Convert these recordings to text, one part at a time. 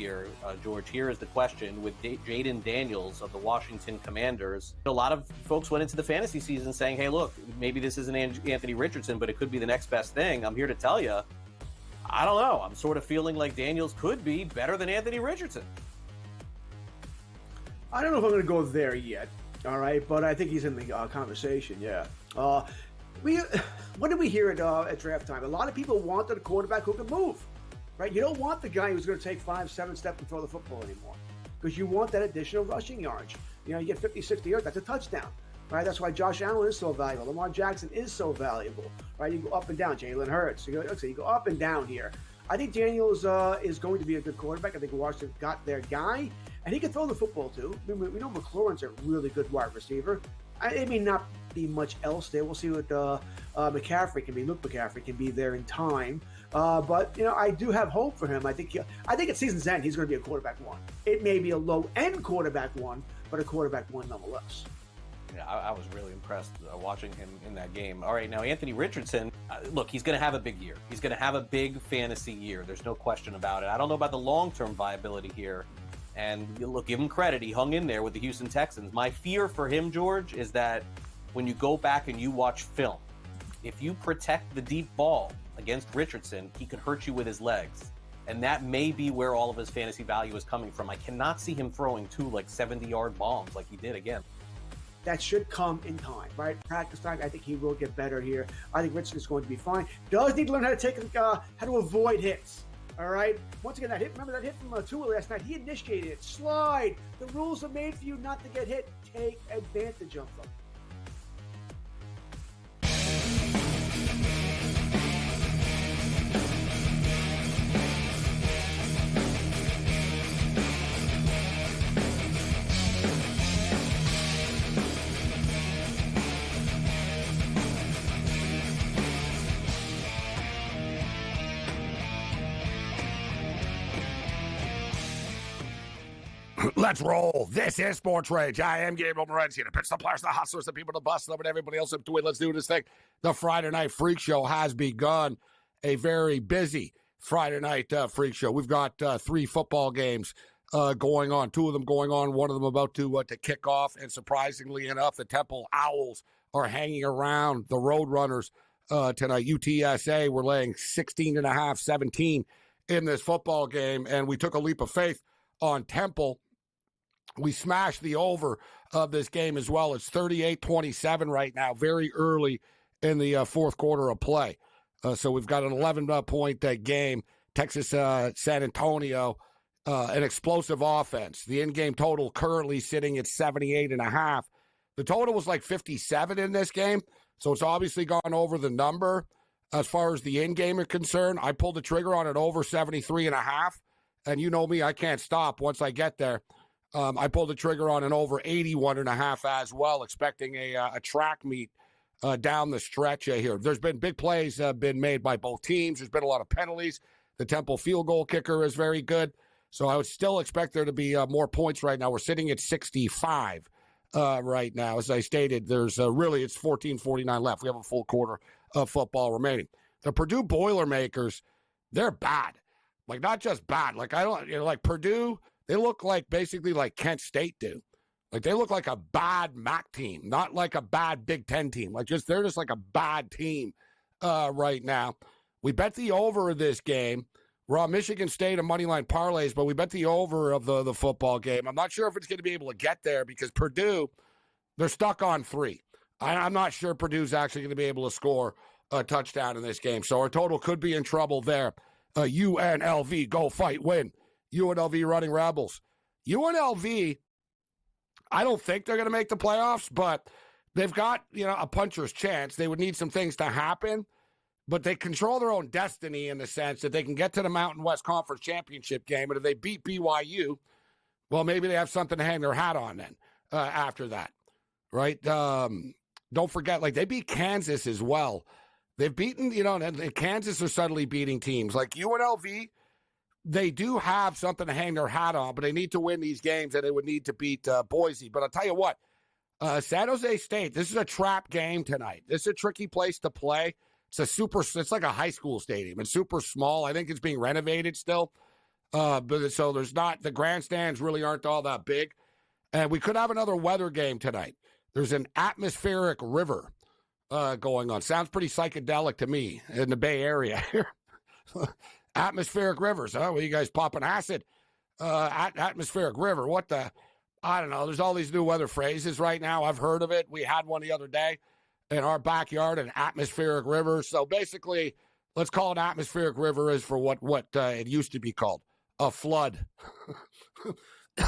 here, George. Here is the question with Jaden Daniels of the Washington Commanders. A lot of folks went into the fantasy season saying, hey, look, maybe this isn't Anthony Richardson, but it could be the next best thing. I'm here to tell you, I don't know. I'm sort of feeling like Daniels could be better than Anthony Richardson. I don't know if I'm going to go there yet, all right, but I think he's in the conversation, yeah. What did we hear at draft time? A lot of people wanted a quarterback who can move, right? You don't want the guy who's going to take 5-7 steps and throw the football anymore because you want that additional rushing yards. You know, you get 50, 60 yards, that's a touchdown, right? That's why Josh Allen is so valuable. Lamar Jackson is so valuable, right? You go up and down. Jalen Hurts. You go up and down here. I think Daniels is going to be a good quarterback. I think Washington got their guy, and he can throw the football too. We know McLaurin's a really good wide receiver. It may not be much else there. We'll see what McCaffrey can be. Luke McCaffrey can be there in time. But, you know, I do have hope for him. I think at season's end, he's going to be a quarterback one. It may be a low-end quarterback one, but a quarterback one nonetheless. Yeah, I was really impressed watching him in that game. All right, now Anthony Richardson, look, he's going to have a big year. He's going to have a big fantasy year. There's no question about it. I don't know about the long-term viability here. And look, give him credit. He hung in there with the Houston Texans. My fear for him, George, is that when you go back and you watch film, if you protect the deep ball against Richardson, he could hurt you with his legs. And that may be where all of his fantasy value is coming from. I cannot see him throwing 2 70-yard bombs like he did again. That should come in time, right? Practice time. I think he will get better here. I think Richardson's going to be fine. Does need to learn how to avoid hits. All right. Once again, that hit. Remember that hit from Tua last night? He initiated it. Slide. The rules are made for you not to get hit. Take advantage of them. Let's roll. This is Sports Rage. I am Gabriel Morency. The pitch, the players, the hustlers, the people, the bust, and everybody else up to it. Let's do this thing. The Friday Night Freak Show has begun. A very busy Friday Night Freak Show. We've got 3 football games going on. 2 of them going on. One of them about to kick off. And surprisingly enough, the Temple Owls are hanging around the Roadrunners tonight. UTSA, we're laying 16.5, 17 in this football game. And we took a leap of faith on Temple. We smashed the over of this game as well. It's 38-27 right now, very early in the fourth quarter of play. So we've got an 11-point game. Texas, San Antonio, an explosive offense. The in-game total currently sitting at 78.5. The total was like 57 in this game, so it's obviously gone over the number. As far as the in-game are concerned, I pulled the trigger on it over 73.5, and you know me, I can't stop once I get there. I pulled the trigger on an over 81.5 as well, expecting a track meet down the stretch here. There's been big plays been made by both teams. There's been a lot of penalties. The Temple field goal kicker is very good. So I would still expect there to be more points right now. We're sitting at 65 right now. As I stated, there's really, it's 14:49 left. We have a full quarter of football remaining. The Purdue Boilermakers, they're bad. Like, not just bad. Like, like Purdue, they look like basically like Kent State do. Like, they look like a bad MAC team, not like a bad Big Ten team. Like, they're just like a bad team right now. We bet the over of this game. We're on Michigan State and moneyline parlays, but we bet the over of the football game. I'm not sure if it's going to be able to get there because Purdue, they're stuck on 3. I'm not sure Purdue's actually going to be able to score a touchdown in this game. So our total could be in trouble there. UNLV, go fight, win. UNLV running Rebels. UNLV, I don't think they're going to make the playoffs, but they've got, a puncher's chance. They would need some things to happen, but they control their own destiny in the sense that they can get to the Mountain West Conference Championship game, and if they beat BYU, well, maybe they have something to hang their hat on then after that, right? Don't forget, like, they beat Kansas as well. They've beaten, and Kansas are suddenly beating teams. Like UNLV, they do have something to hang their hat on, but they need to win these games, and they would need to beat Boise. But I'll tell you what, San Jose State, this is a trap game tonight. This is a tricky place to play. It's like a high school stadium. It's super small. I think it's being renovated still. But so there's not, the grandstands really aren't all that big. And we could have another weather game tonight. There's an atmospheric river going on. Sounds pretty psychedelic to me in the Bay Area here. Atmospheric rivers, huh? Well, you guys popping acid? Atmospheric river. What the? I don't know. There's all these new weather phrases right now. I've heard of it. We had one the other day in our backyard, an atmospheric river. So basically, let's call an atmospheric river is for what it used to be called, a flood.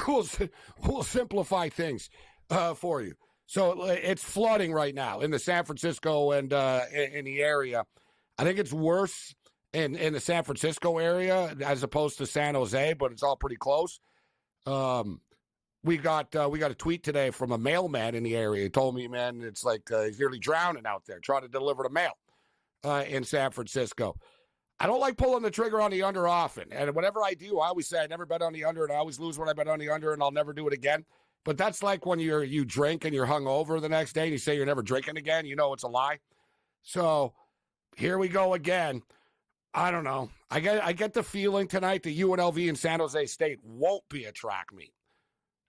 we'll simplify things for you. So it's flooding right now in the San Francisco and in the area. I think it's worse in the San Francisco area as opposed to San Jose, but it's all pretty close. We got a tweet today from a mailman in the area. He told me, man, it's like he's nearly drowning out there trying to deliver the mail in San Francisco. I don't like pulling the trigger on the under often. And whatever I do, I always say I never bet on the under, and I always lose when I bet on the under, and I'll never do it again. But that's like when you drink and you're hungover the next day and you say you're never drinking again. You know it's a lie. So here we go again. I don't know. I get the feeling tonight that UNLV and San Jose State won't be a track meet.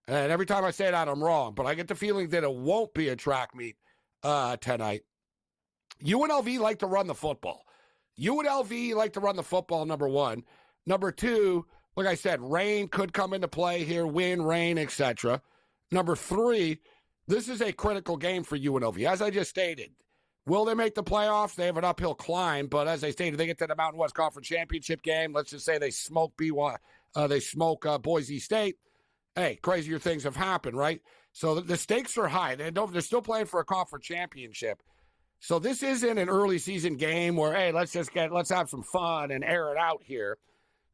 And every time I say that, I'm wrong. But I get the feeling that it won't be a track meet tonight. UNLV like to run the football. UNLV like to run the football, number one. Number two, like I said, rain could come into play here, wind, rain, etc. Number three, this is a critical game for UNLV. As I just stated, will they make the playoffs? They have an uphill climb, but as I stated, they get to the Mountain West Conference Championship game. Let's just say they smoke Boise State. Hey, crazier things have happened, right? So the stakes are high. They're still playing for a conference championship. So this isn't an early season game where, hey, let's have some fun and air it out here.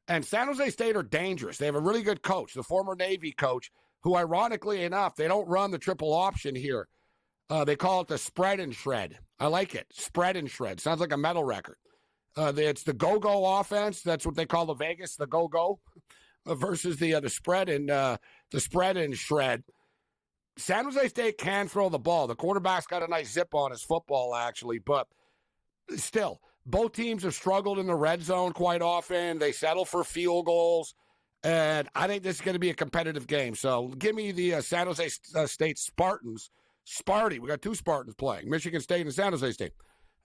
And San Jose State are dangerous. They have a really good coach, the former Navy coach, who, ironically enough, they don't run the triple option here. They call it the spread and shred. I like it. Spread and shred. Sounds like a metal record. It's the go-go offense. That's what they call the Vegas, the go-go, versus the spread and shred. San Jose State can throw the ball. The quarterback's got a nice zip on his football, actually, but still, both teams have struggled in the red zone quite often. They settle for field goals, and I think this is going to be a competitive game. So give me the San Jose State Spartans. Sparty. We got two Spartans playing, Michigan State and San Jose State.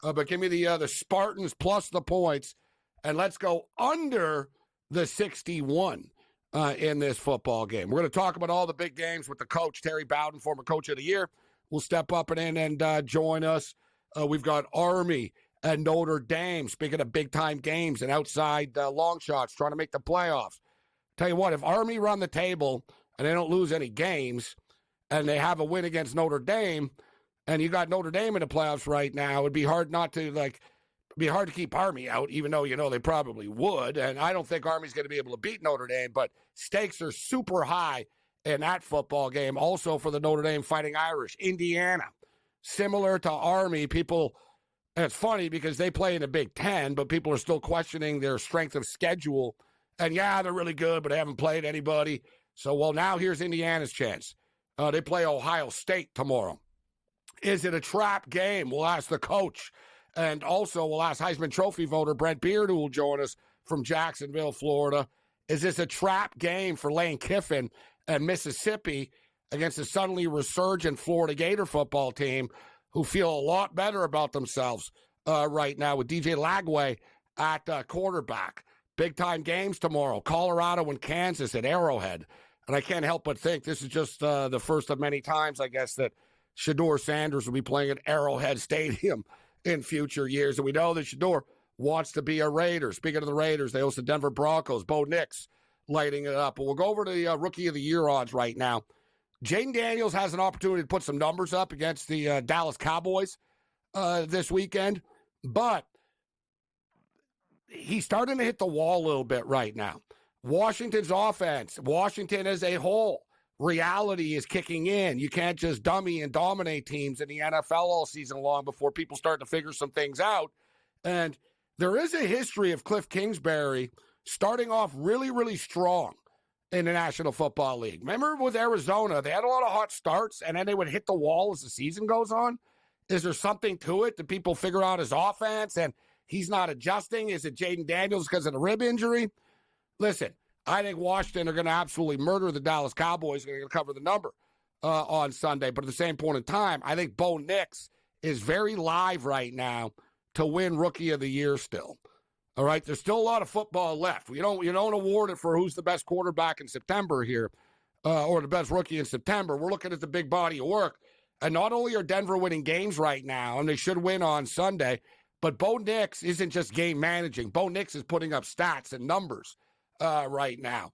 But give me the Spartans plus the points, and let's go under the 61 in this football game. We're going to talk about all the big games with the coach, Terry Bowden, former coach of the year. Will step up and join us. We've got Army and Notre Dame, speaking of big-time games and outside long shots, trying to make the playoffs. Tell you what, if Army run the table and they don't lose any games and they have a win against Notre Dame, and you got Notre Dame in the playoffs right now, it'd be hard to keep Army out, even though, they probably would. And I don't think Army's going to be able to beat Notre Dame, but stakes are super high in that football game. Also for the Notre Dame Fighting Irish, Indiana, similar to Army, people, and it's funny because they play in the Big Ten, but people are still questioning their strength of schedule. And yeah, they're really good, but they haven't played anybody. So, well, now here's Indiana's chance. They play Ohio State tomorrow. Is it a trap game? We'll ask the coach. And also, we'll ask Heisman Trophy voter Brent Beard, who will join us from Jacksonville, Florida. Is this a trap game for Lane Kiffin and Mississippi against a suddenly resurgent Florida Gator football team who feel a lot better about themselves right now with DJ Lagway at quarterback? Big-time games tomorrow, Colorado and Kansas at Arrowhead. And I can't help but think this is just the first of many times, I guess, that Shedeur Sanders will be playing at Arrowhead Stadium in future years. And we know that Shedeur wants to be a Raider. Speaking of the Raiders, they host the Denver Broncos. Bo Nix lighting it up. But we'll go over to the Rookie of the Year odds right now. Jaden Daniels has an opportunity to put some numbers up against the Dallas Cowboys this weekend. But he's starting to hit the wall a little bit right now. Washington's offense, Washington as a whole, reality is kicking in. You can't just dummy and dominate teams in the NFL all season long before people start to figure some things out. And there is a history of Cliff Kingsbury starting off really, really strong in the National Football League. Remember with Arizona, they had a lot of hot starts, and then they would hit the wall as the season goes on. Is there something to it? Do people figure out his offense and he's not adjusting? Is it Jaden Daniels because of the rib injury? Listen, I think Washington are going to absolutely murder the Dallas Cowboys. They're going to cover the number on Sunday. But at the same point in time, I think Bo Nix is very live right now to win Rookie of the Year still. All right, there's still a lot of football left. You don't award it for who's the best quarterback in September here or the best rookie in September. We're looking at the big body of work. And not only are Denver winning games right now, and they should win on Sunday, but Bo Nix isn't just game managing. Bo Nix is putting up stats and numbers right now.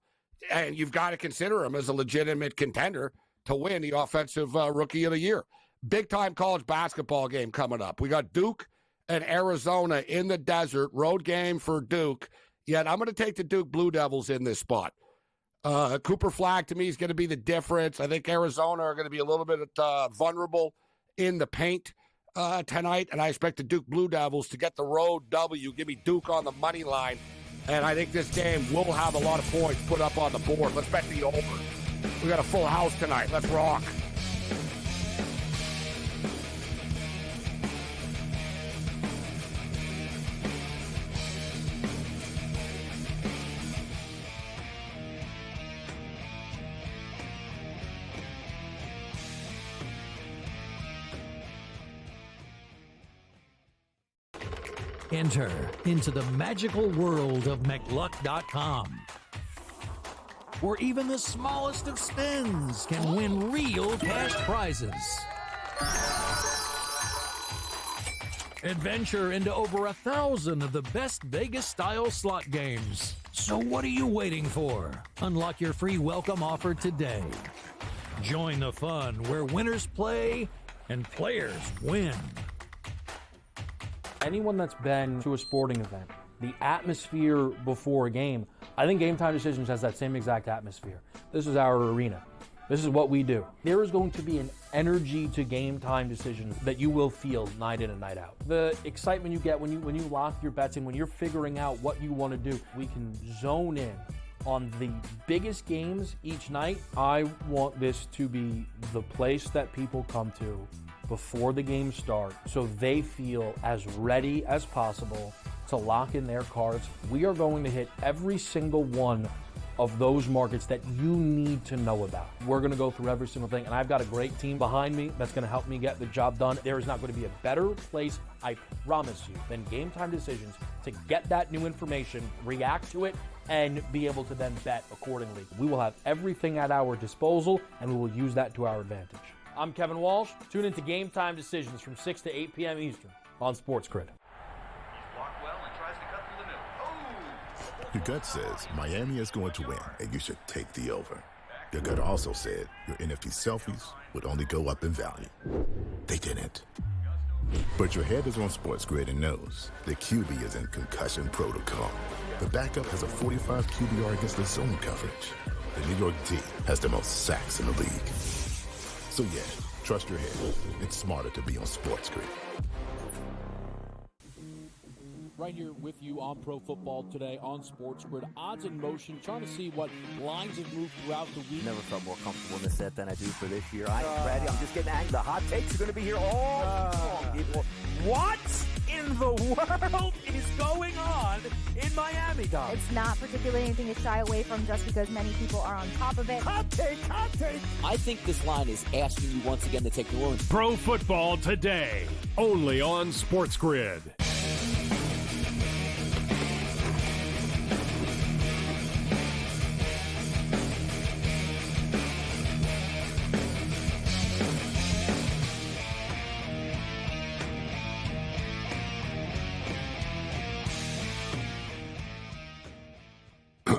And you've got to consider him as a legitimate contender to win the Offensive Rookie of the Year. Big-time college basketball game coming up. We got Duke and Arizona in the desert. Road game for Duke. Yet I'm going to take the Duke Blue Devils in this spot. Cooper Flagg, to me, is going to be the difference. I think Arizona are going to be a little bit vulnerable in the paint tonight, and I expect the Duke Blue Devils to get the road W. Give me Duke on the money line, and I think this game will have a lot of points put up on the board. Let's bet the over. We got a full house tonight. Let's rock. Enter into the magical world of McLuck.com, where even the smallest of spins can win real cash prizes. Adventure into over 1,000 of the best Vegas-style slot games. So what are you waiting for? Unlock your free welcome offer today. Join the fun where winners play and players win. Anyone that's been to a sporting event, the atmosphere before a game, I think Game Time Decisions has that same exact atmosphere. This is our arena. This is what we do. There is going to be an energy to Game Time Decisions that you will feel night in and night out. The excitement you get when you lock your bets in, when you're figuring out what you want to do, we can zone in on the biggest games each night. I want this to be the place that people come to before the games start so they feel as ready as possible to lock in their cards. We are going to hit every single one of those markets that you need to know about. We're going to go through every single thing, and I've got a great team behind me that's going to help me get the job done. There is not going to be a better place, I promise you, than Game Time Decisions to get that new information, react to it, and be able to then bet accordingly. We will have everything at our disposal, and we will use that to our advantage. I'm Kevin Walsh. Tune into Game Time Decisions from 6 to 8 p.m. Eastern on SportsGrid. Your gut says Miami is going to win, and you should take the over. Your gut also said your NFT selfies would only go up in value. They didn't. But your head is on SportsGrid and knows the QB is in concussion protocol. The backup has a 45 QBR against the zone coverage. The New York D has the most sacks in the league. So yeah, trust your head. It's smarter to be on SportsGrid. Right here with you on Pro Football Today on SportsGrid. Odds in motion, trying to see what lines have moved throughout the week. Never felt more comfortable in this set than I do for this year. I am ready. I'm just getting angry. The hot takes are going to be here all long, people. What in the world is going on in Miami, Dom? It's not particularly anything to shy away from just because many people are on top of it. Hot take, hot take. I think this line is asking you once again to take the room. Pro Football Today, only on SportsGrid.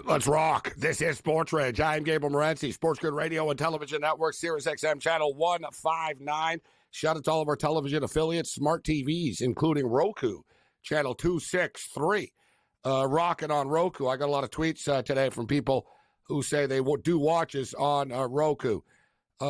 Let's rock. This is SportsRage. I am Gabriel Morency, SportsGrid Radio and Television Network, Sirius XM Channel 159. Shout out to all of our television affiliates, smart TVs, including Roku, Channel 263. Rocking on Roku. I got a lot of tweets today from people who say they do watches on Roku.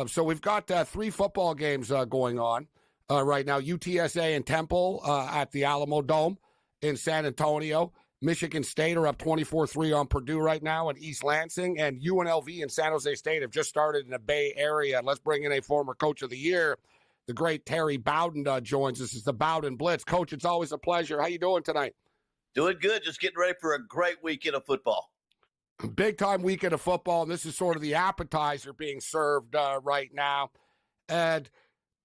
So we've got 3 football games going on right now. UTSA and Temple at the Alamo Dome in San Antonio. Michigan State are up 24-3 on Purdue right now in East Lansing, and UNLV and San Jose State have just started in the Bay Area. Let's bring in a former Coach of the Year. The great Terry Bowden joins us. It's the Bowden Blitz. Coach, it's always a pleasure. How you doing tonight? Doing good. Just getting ready for a great weekend of football. Big time weekend of football, and this is sort of the appetizer being served right now. And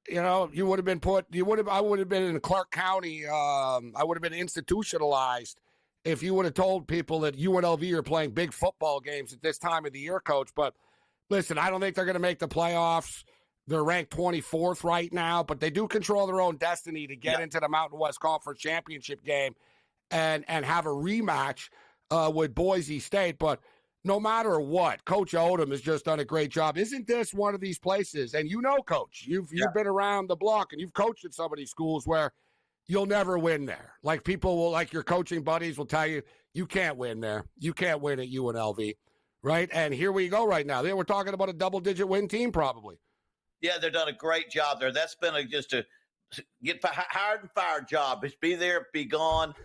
you would have been I would have been in Clark County. I would have been institutionalized if you would have told people that UNLV are playing big football games at this time of the year, Coach. But listen, I don't think they're going to make the playoffs. They're ranked 24th right now, but they do control their own destiny to get into the Mountain West Conference Championship game and have a rematch with Boise State. But no matter what, Coach Odom has just done a great job. Isn't this one of these places? And Coach, you've been around the block and you've coached at some of these schools where you'll never win there. Like people will, like your coaching buddies will tell you, you can't win there. You can't win at UNLV, right? And here we go right now. We're talking about a double-digit win team probably. Yeah, they've done a great job there. That's been just a get hired and fired job. Just be there, be gone,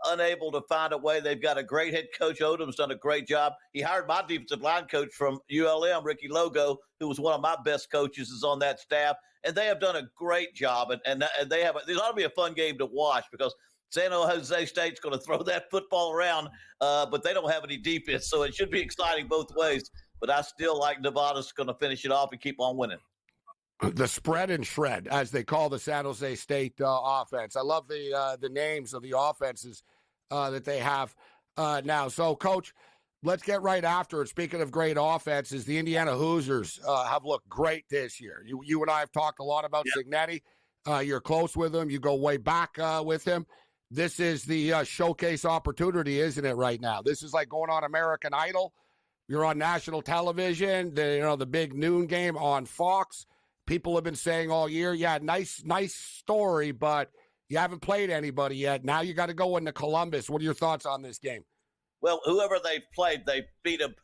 unable to find a way. They've got a great head coach. Odom's done a great job. He hired my defensive line coach from ULM, Ricky Logo, who was one of my best coaches, is on that staff. And they have done a great job. And they have this ought to be a fun game to watch because San Jose State's going to throw that football around, but they don't have any defense. So it should be exciting both ways. But I still like Nevada's going to finish it off and keep on winning. The spread and shred, as they call the San Jose State offense. I love the names of the offenses that they have now. So, Coach, let's get right after it. Speaking of great offenses, the Indiana Hoosiers have looked great this year. You and I have talked a lot about Cignetti. You're close with him. You go way back with him. This is the showcase opportunity, isn't it, right now? This is like going on American Idol. You're on national television, the big noon game on Fox. People have been saying all year, nice story, but you haven't played anybody yet. Now you got to go into Columbus. What are your thoughts on this game? Well, whoever they've played, they beat them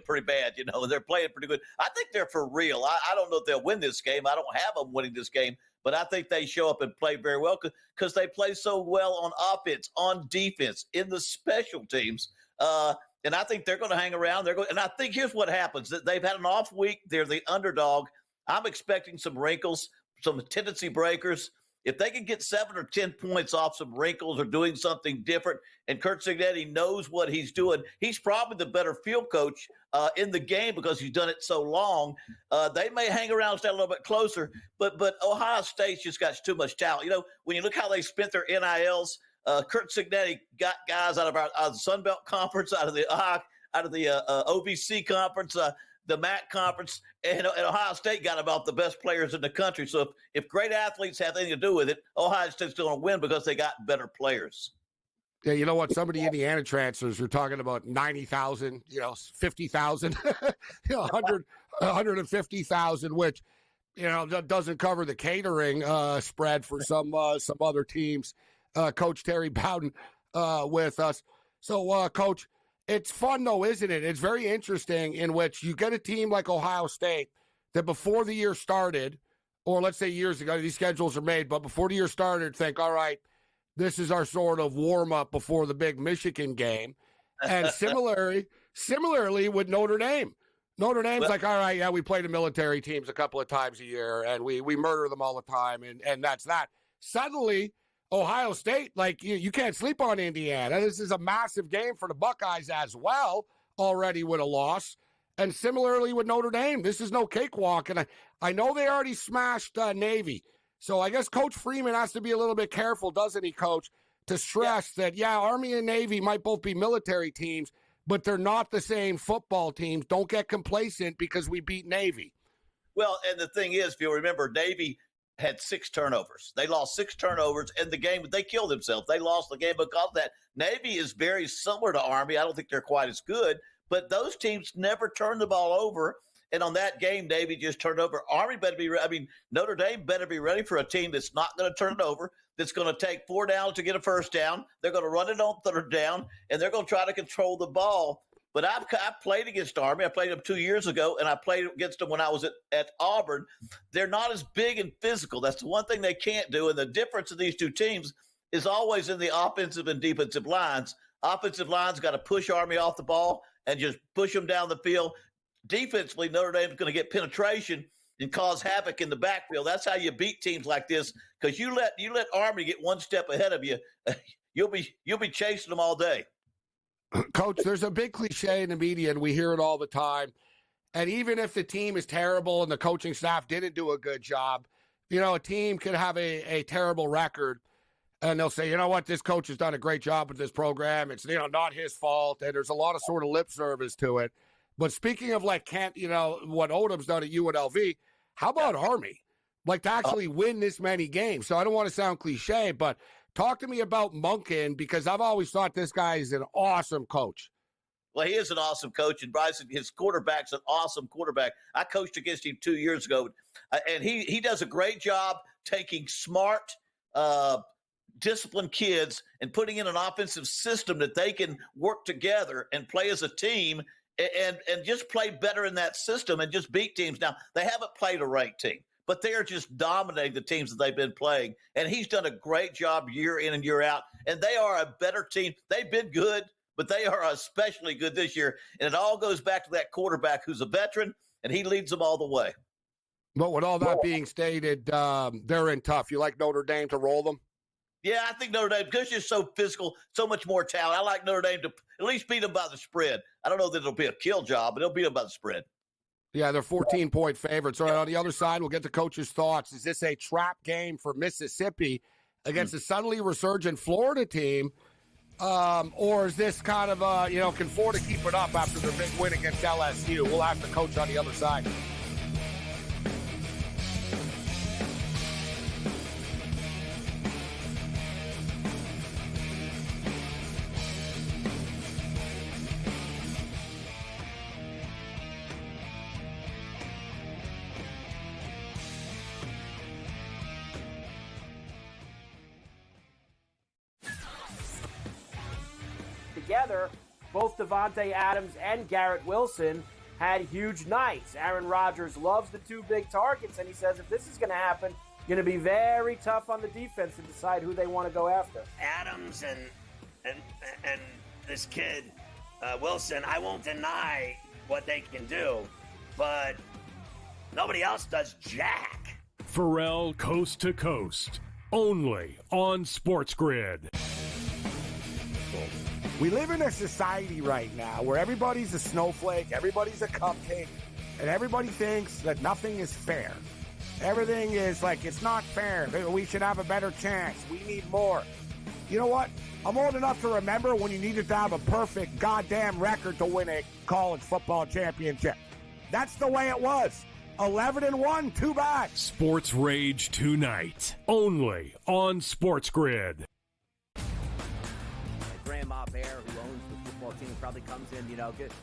pretty bad. They're playing pretty good. I think they're for real. I don't know if they'll win this game. I don't have them winning this game, but I think they show up and play very well because they play so well on offense, on defense, in the special teams. And I think they're going to hang around. And I think here's what happens. They've had an off week. They're the underdog. I'm expecting some wrinkles, some tendency breakers. If they can get 7 or 10 points off some wrinkles or doing something different, and Kurt Cignetti knows what he's doing, he's probably the better field coach in the game because he's done it so long. They may hang around and stay a little bit closer, but Ohio State's just got too much talent. When you look how they spent their NILs, Kurt Cignetti got guys out of the Sun Belt Conference, out of the OVC Conference, the MAC Conference, and Ohio State got about the best players in the country. So if great athletes have anything to do with it, Ohio State's going to win because they got better players. Yeah, you know what? Some of the Indiana transfers are talking about 90,000, 50,000, 150,000, which, doesn't cover the catering spread for some other teams. Coach Terry Bowden with us. So, Coach, it's fun, though, isn't it? It's very interesting in which you get a team like Ohio State that before the year started, or let's say years ago, these schedules are made, but before the year started, think, all right, this is our sort of warm-up before the big Michigan game. And similarly with Notre Dame. Notre Dame's like, all right, we play the military teams a couple of times a year, and we murder them all the time, and that's that. Suddenly, Ohio State, like, you can't sleep on Indiana. This is a massive game for the Buckeyes as well, already with a loss. And similarly with Notre Dame, this is no cakewalk. And I know they already smashed Navy. So I guess Coach Freeman has to be a little bit careful, doesn't he, Coach, to stress that, Army and Navy might both be military teams, but they're not the same football teams. Don't get complacent because we beat Navy. Well, and the thing is, if you remember, Navy had 6 turnovers. They lost 6 turnovers in the game, but they killed themselves. They lost the game because of that. Navy is very similar to Army. I don't think they're quite as good, but those teams never turn the ball over. And on that game, Navy just turned over. Army better be Notre Dame better be ready for a team that's not going to turn it over, that's going to take 4 downs to get a first down. They're going to run it on 3rd down, and they're going to try to control the ball. But I played against Army. I played them 2 years ago, and I played against them when I was at Auburn. They're not as big and physical. That's the one thing they can't do. And the difference of these two teams is always in the offensive and defensive lines. Offensive lines got to push Army off the ball and just push them down the field. Defensively, Notre Dame is going to get penetration and cause havoc in the backfield. That's how you beat teams like this, because you let Army get one step ahead of you, you'll be chasing them all day. Coach, there's a big cliche in the media, and we hear it all the time. And even if the team is terrible and the coaching staff didn't do a good job, a team could have a terrible record, and they'll say, you know what, this coach has done a great job with this program. It's, not his fault, and there's a lot of sort of lip service to it. But speaking of what Odom's done at UNLV, how about Army? To actually win this many games. So I don't want to sound cliche, but talk to me about Monken, because I've always thought this guy is an awesome coach. Well, he is an awesome coach, and Bryson, his quarterback's an awesome quarterback. I coached against him 2 years ago, and he does a great job taking smart, disciplined kids and putting in an offensive system that they can work together and play as a team and just play better in that system and just beat teams. Now, they haven't played a ranked team, but they are just dominating the teams that they've been playing. And he's done a great job year in and year out. And they are a better team. They've been good, but they are especially good this year. And it all goes back to that quarterback who's a veteran, and he leads them all the way. But with all that being stated, they're in tough. You like Notre Dame to roll them? Yeah, I think Notre Dame, because you're so physical, so much more talent, I like Notre Dame to at least beat them by the spread. I don't know that it'll be a kill job, but they'll beat them by the spread. Yeah, they're 14-point favorites. All right, on the other side, we'll get the coach's thoughts. Is this a trap game for Mississippi against a suddenly resurgent Florida team? Or is this kind of, can Florida keep it up after their big win against LSU? We'll ask the coach on the other side. Together, both Devontae Adams and Garrett Wilson had huge nights. Aaron Rodgers loves the two big targets, and he says if this is going to happen, going to be very tough on the defense to decide who they want to go after. Adams and this kid, Wilson, I won't deny what they can do, but nobody else does jack. Pharrell Coast to Coast, only on SportsGrid. We live in a society right now where everybody's a snowflake, everybody's a cupcake, and everybody thinks that nothing is fair. Everything is like, it's not fair. We should have a better chance. We need more. You know what? I'm old enough to remember when you needed to have a perfect goddamn record to win a college football championship. That's the way it was. 11-1, too bad. Sports Rage tonight, only on SportsGrid. Grandma Bear, who owns the football team, probably comes in,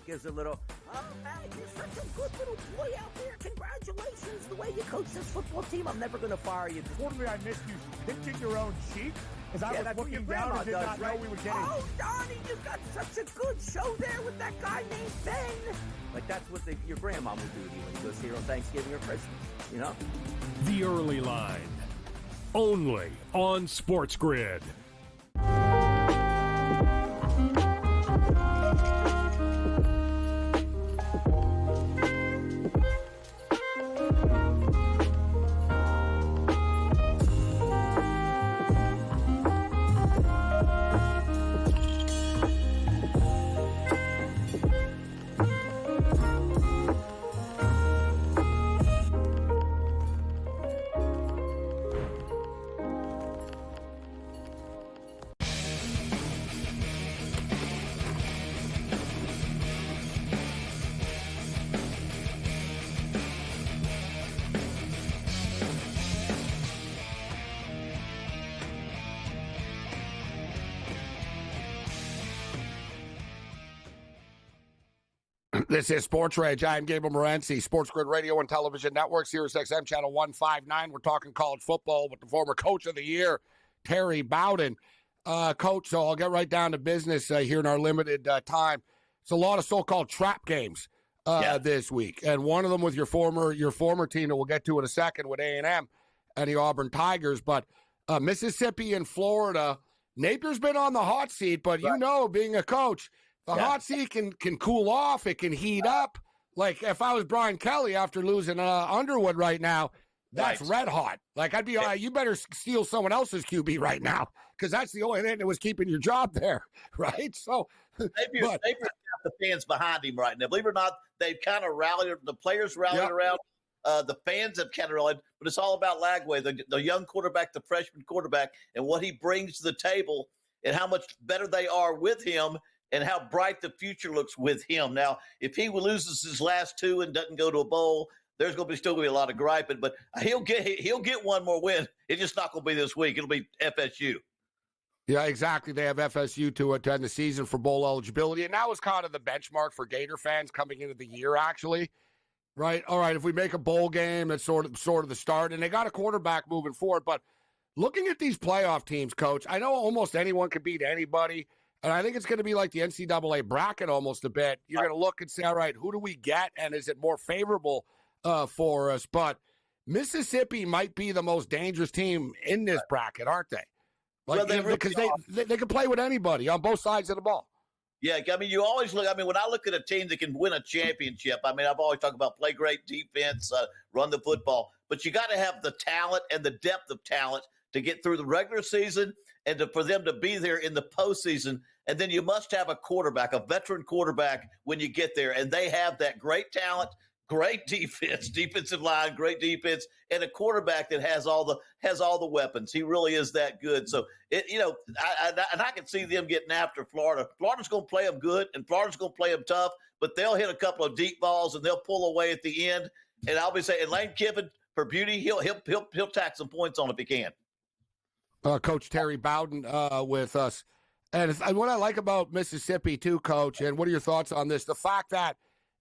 gives a little, oh, man, you're such a good little boy out there. Congratulations, the way you coach this football team. I'm never going to fire you. Quarterly, I missed you pinching your own cheek as I was looking down and did not know we were getting. Oh, Donnie, you got such a good show there with that guy named Ben. Like, that's what your grandma would do to you when you go see her on Thanksgiving or Christmas, The Early Line, only on SportsGrid. This is Sports Rage. I am Gabriel Morency, SportsGrid Radio and Television Network, SiriusXM Channel 159. We're talking college football with the former Coach of the Year, Terry Bowden. Coach, so I'll get right down to business here in our limited time. It's a lot of so-called trap games this week, and one of them with your former team that we'll get to in a second with A&M and the Auburn Tigers. But Mississippi and Florida, Napier's been on the hot seat, but being a coach, the hot seat can cool off. It can heat up. Like, if I was Brian Kelly after losing Underwood right now, that's red hot. Like, I'd be, you better steal someone else's QB right now, because that's the only thing that was keeping your job there, right? So Napier's got the fans behind him right now. Believe it or not, they've kind of rallied. The players rallied around. The fans have kind of rallied. But it's all about Lagway, the young quarterback, the freshman quarterback, and what he brings to the table and how much better they are with him and how bright the future looks with him. Now, if he loses his last two and doesn't go to a bowl, there's going to be still going to be a lot of griping, but he'll get one more win. It's just not going to be this week. It'll be FSU. Yeah, exactly. They have FSU to attend the season for bowl eligibility, and that was kind of the benchmark for Gator fans coming into the year, actually. Right? All right, if we make a bowl game, that's sort of the start, and they got a quarterback moving forward. But looking at these playoff teams, Coach, I know almost anyone can beat anybody, and I think it's going to be like the NCAA bracket almost a bit. You're going to look and say, all right, who do we get, and is it more favorable for us? But Mississippi might be the most dangerous team in this bracket, aren't they? Like, well, because they can play with anybody on both sides of the ball. Yeah, I mean, you always look. I mean, when I look at a team that can win a championship, I mean, I've always talked about play great defense, run the football, but you got to have the talent and the depth of talent to get through the regular season and for them to be there in the postseason. And then you must have a quarterback, a veteran quarterback, when you get there, and they have that great talent. Great defense, defensive line, great defense, and a quarterback that has all the weapons. He really is that good. So I can see them getting after Florida. Florida's going to play them good, and Florida's going to play them tough. But they'll hit a couple of deep balls and they'll pull away at the end. And I'll be saying, Lane Kiffin, for beauty, he'll tack some points on if he can. Coach Terry Bowden with us, and what I like about Mississippi too, Coach. And what are your thoughts on this? The fact that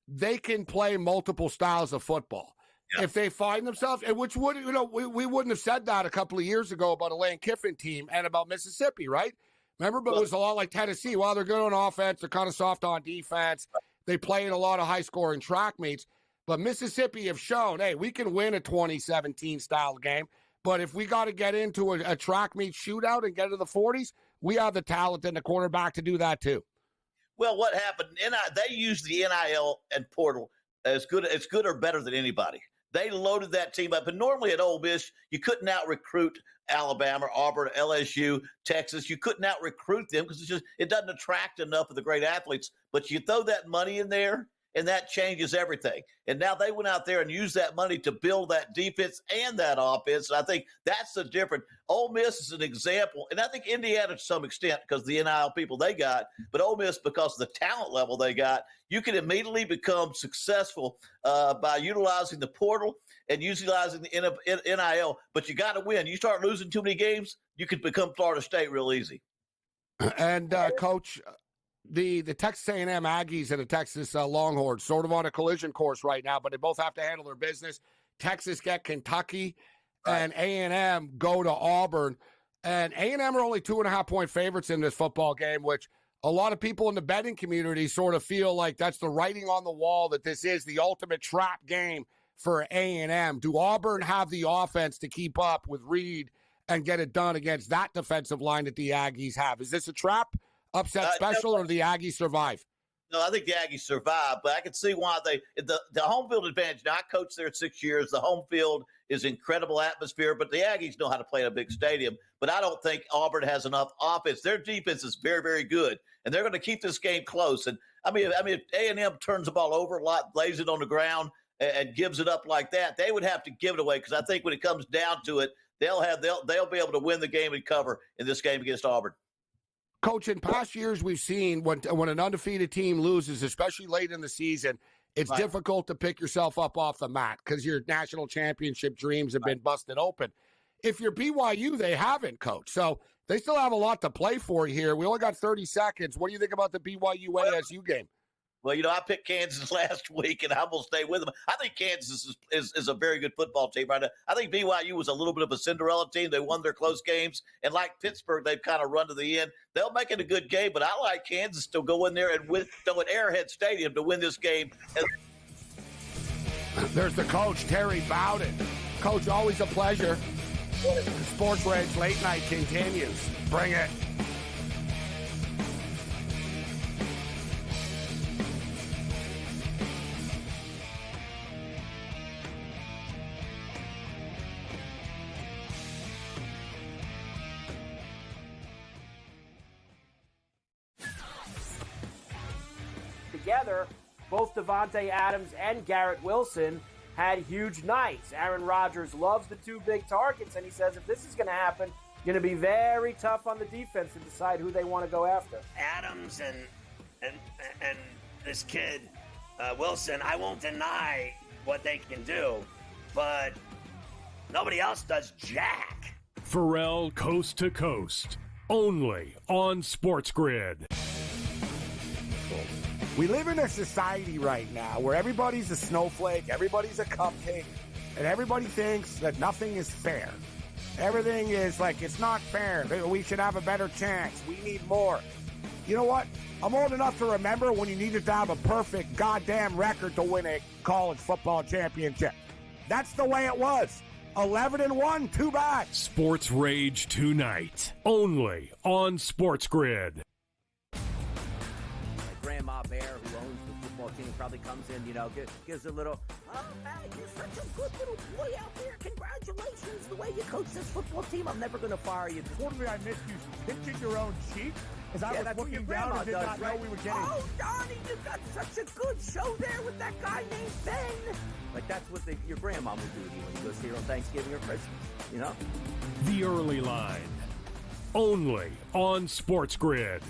they can play multiple styles of football. Yeah. If they find themselves, and which would, we wouldn't have said that a couple of years ago about a Lane Kiffin team and about Mississippi, right? Remember, but it was a lot like Tennessee. Well, they're good on offense. They're kind of soft on defense. They play in a lot of high-scoring track meets. But Mississippi have shown, hey, we can win a 2017 style game. But if we got to get into a track meet shootout and get to the 40s, we have the talent and the quarterback to do that too. Well, what happened? They used the NIL and portal as good or better than anybody. They loaded that team up. And normally at Ole Miss, you couldn't out-recruit Alabama, Auburn, LSU, Texas. You couldn't out-recruit them because it doesn't attract enough of the great athletes. But you throw that money in there, and that changes everything. And now they went out there and used that money to build that defense and that offense. And I think that's the difference. Ole Miss is an example, and I think Indiana to some extent because of the NIL people they got, but Ole Miss because of the talent level they got, you can immediately become successful by utilizing the portal and utilizing the NIL. But you got to win. You start losing too many games, you could become Florida State real easy. And, Coach, the Texas A&M Aggies and the Texas Longhorns sort of on a collision course right now, but they both have to handle their business. Texas get Kentucky, and A&M go to Auburn. And A&M are only 2.5-point favorites in this football game, which a lot of people in the betting community sort of feel like that's the writing on the wall, that this is the ultimate trap game for A&M. Do Auburn have the offense to keep up with Reed and get it done against that defensive line that the Aggies have? Is this a trap? Upset special, or the Aggies survive? No, I think the Aggies survive, but I can see why the home field advantage. Now, I coached there 6 years. The home field is incredible atmosphere, but the Aggies know how to play in a big stadium. But I don't think Auburn has enough offense. Their defense is very, very good, and they're going to keep this game close. And I mean, if A&M turns the ball over a lot, lays it on the ground, and gives it up like that, they would have to give it away because I think when it comes down to it, they'll be able to win the game and cover in this game against Auburn. Coach, in past years, we've seen when an undefeated team loses, especially late in the season, it's difficult to pick yourself up off the mat because your national championship dreams have been busted open. If you're BYU, they haven't, Coach. So they still have a lot to play for here. We only got 30 seconds. What do you think about the BYU ASU game? Well, I picked Kansas last week, and I'm going to stay with them. I think Kansas is a very good football team right now. I think BYU was a little bit of a Cinderella team. They won their close games, and like Pittsburgh, they've kind of run to the end. They'll make it a good game, but I like Kansas to go in there and win at Arrowhead Stadium to win this game. There's the coach, Terry Bowden. Coach, always a pleasure. Sports Rage Late Night continues. Bring it. together, both Davante Adams and Garrett Wilson had huge nights. Aaron Rodgers loves the two big targets, and he says if this is going to happen, going to be very tough on the defense to decide who they want to go after. Adams and this kid, Wilson, I won't deny what they can do, but nobody else does jack. Pharrell Coast to Coast, only on SportsGrid. We live in a society right now where everybody's a snowflake, everybody's a cupcake, and everybody thinks that nothing is fair. Everything is like, it's not fair. We should have a better chance. We need more. You know what? I'm old enough to remember when you needed to have a perfect goddamn record to win a college football championship. That's the way it was. 11-1, too bad. Sports Rage tonight, only on SportsGrid. Grandma Bear, who owns the football team, probably comes in, gives a little, oh, man, you're such a good little boy out there. Congratulations, the way you coach this football team. I'm never going to fire you. Quarterly, I missed you pinching your own cheek as I was looking down and did not know we were getting. Oh, Donnie, you got such a good show there with that guy named Ben. Like, that's what your grandma would do to you when you go see her on Thanksgiving or Christmas, The Early Line, only on SportsGrid.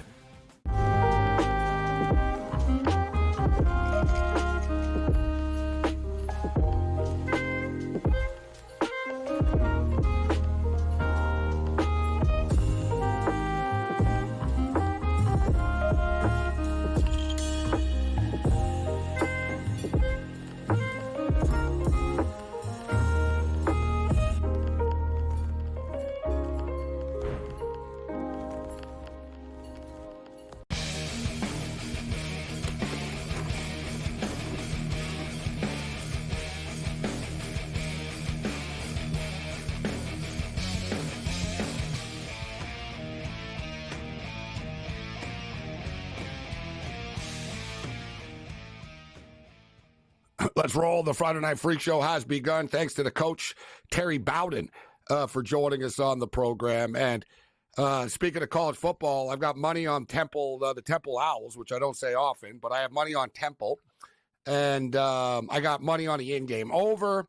Let's roll. The Friday Night Freak Show has begun. Thanks to the coach, Terry Bowden, for joining us on the program. And speaking of college football, I've got money on Temple, the Temple Owls, which I don't say often, but I have money on Temple. And I got money on the in-game over.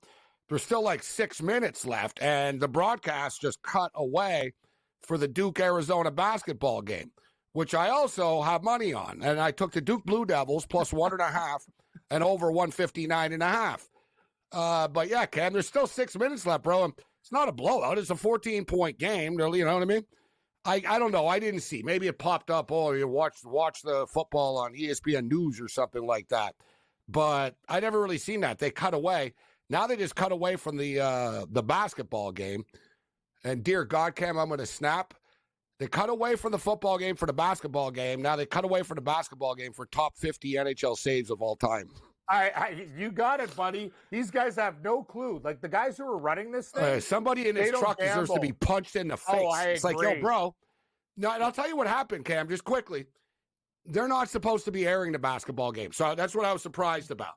There's still like 6 minutes left, and the broadcast just cut away for the Duke-Arizona basketball game, which I also have money on. And I took the Duke Blue Devils plus 1.5 and over 159.5. But yeah, Cam, there's still 6 minutes left, bro. It's not a blowout. It's a 14-point game. You know what I mean? I don't know. I didn't see. Maybe it popped up. Oh, you watch the football on ESPN News or something like that. But I never really seen that. They cut away. Now they just cut away from the basketball game. And dear God, Cam, I'm going to snap. They cut away from the football game for the basketball game. Now they cut away from the basketball game for top 50 NHL saves of all time. You got it, buddy. These guys have no clue. Like the guys who are running this thing. Somebody in this truck deserves to be punched in the face. Oh, it's like, yo, bro. No, and I'll tell you what happened, Cam, just quickly. They're not supposed to be airing the basketball game. So that's what I was surprised about,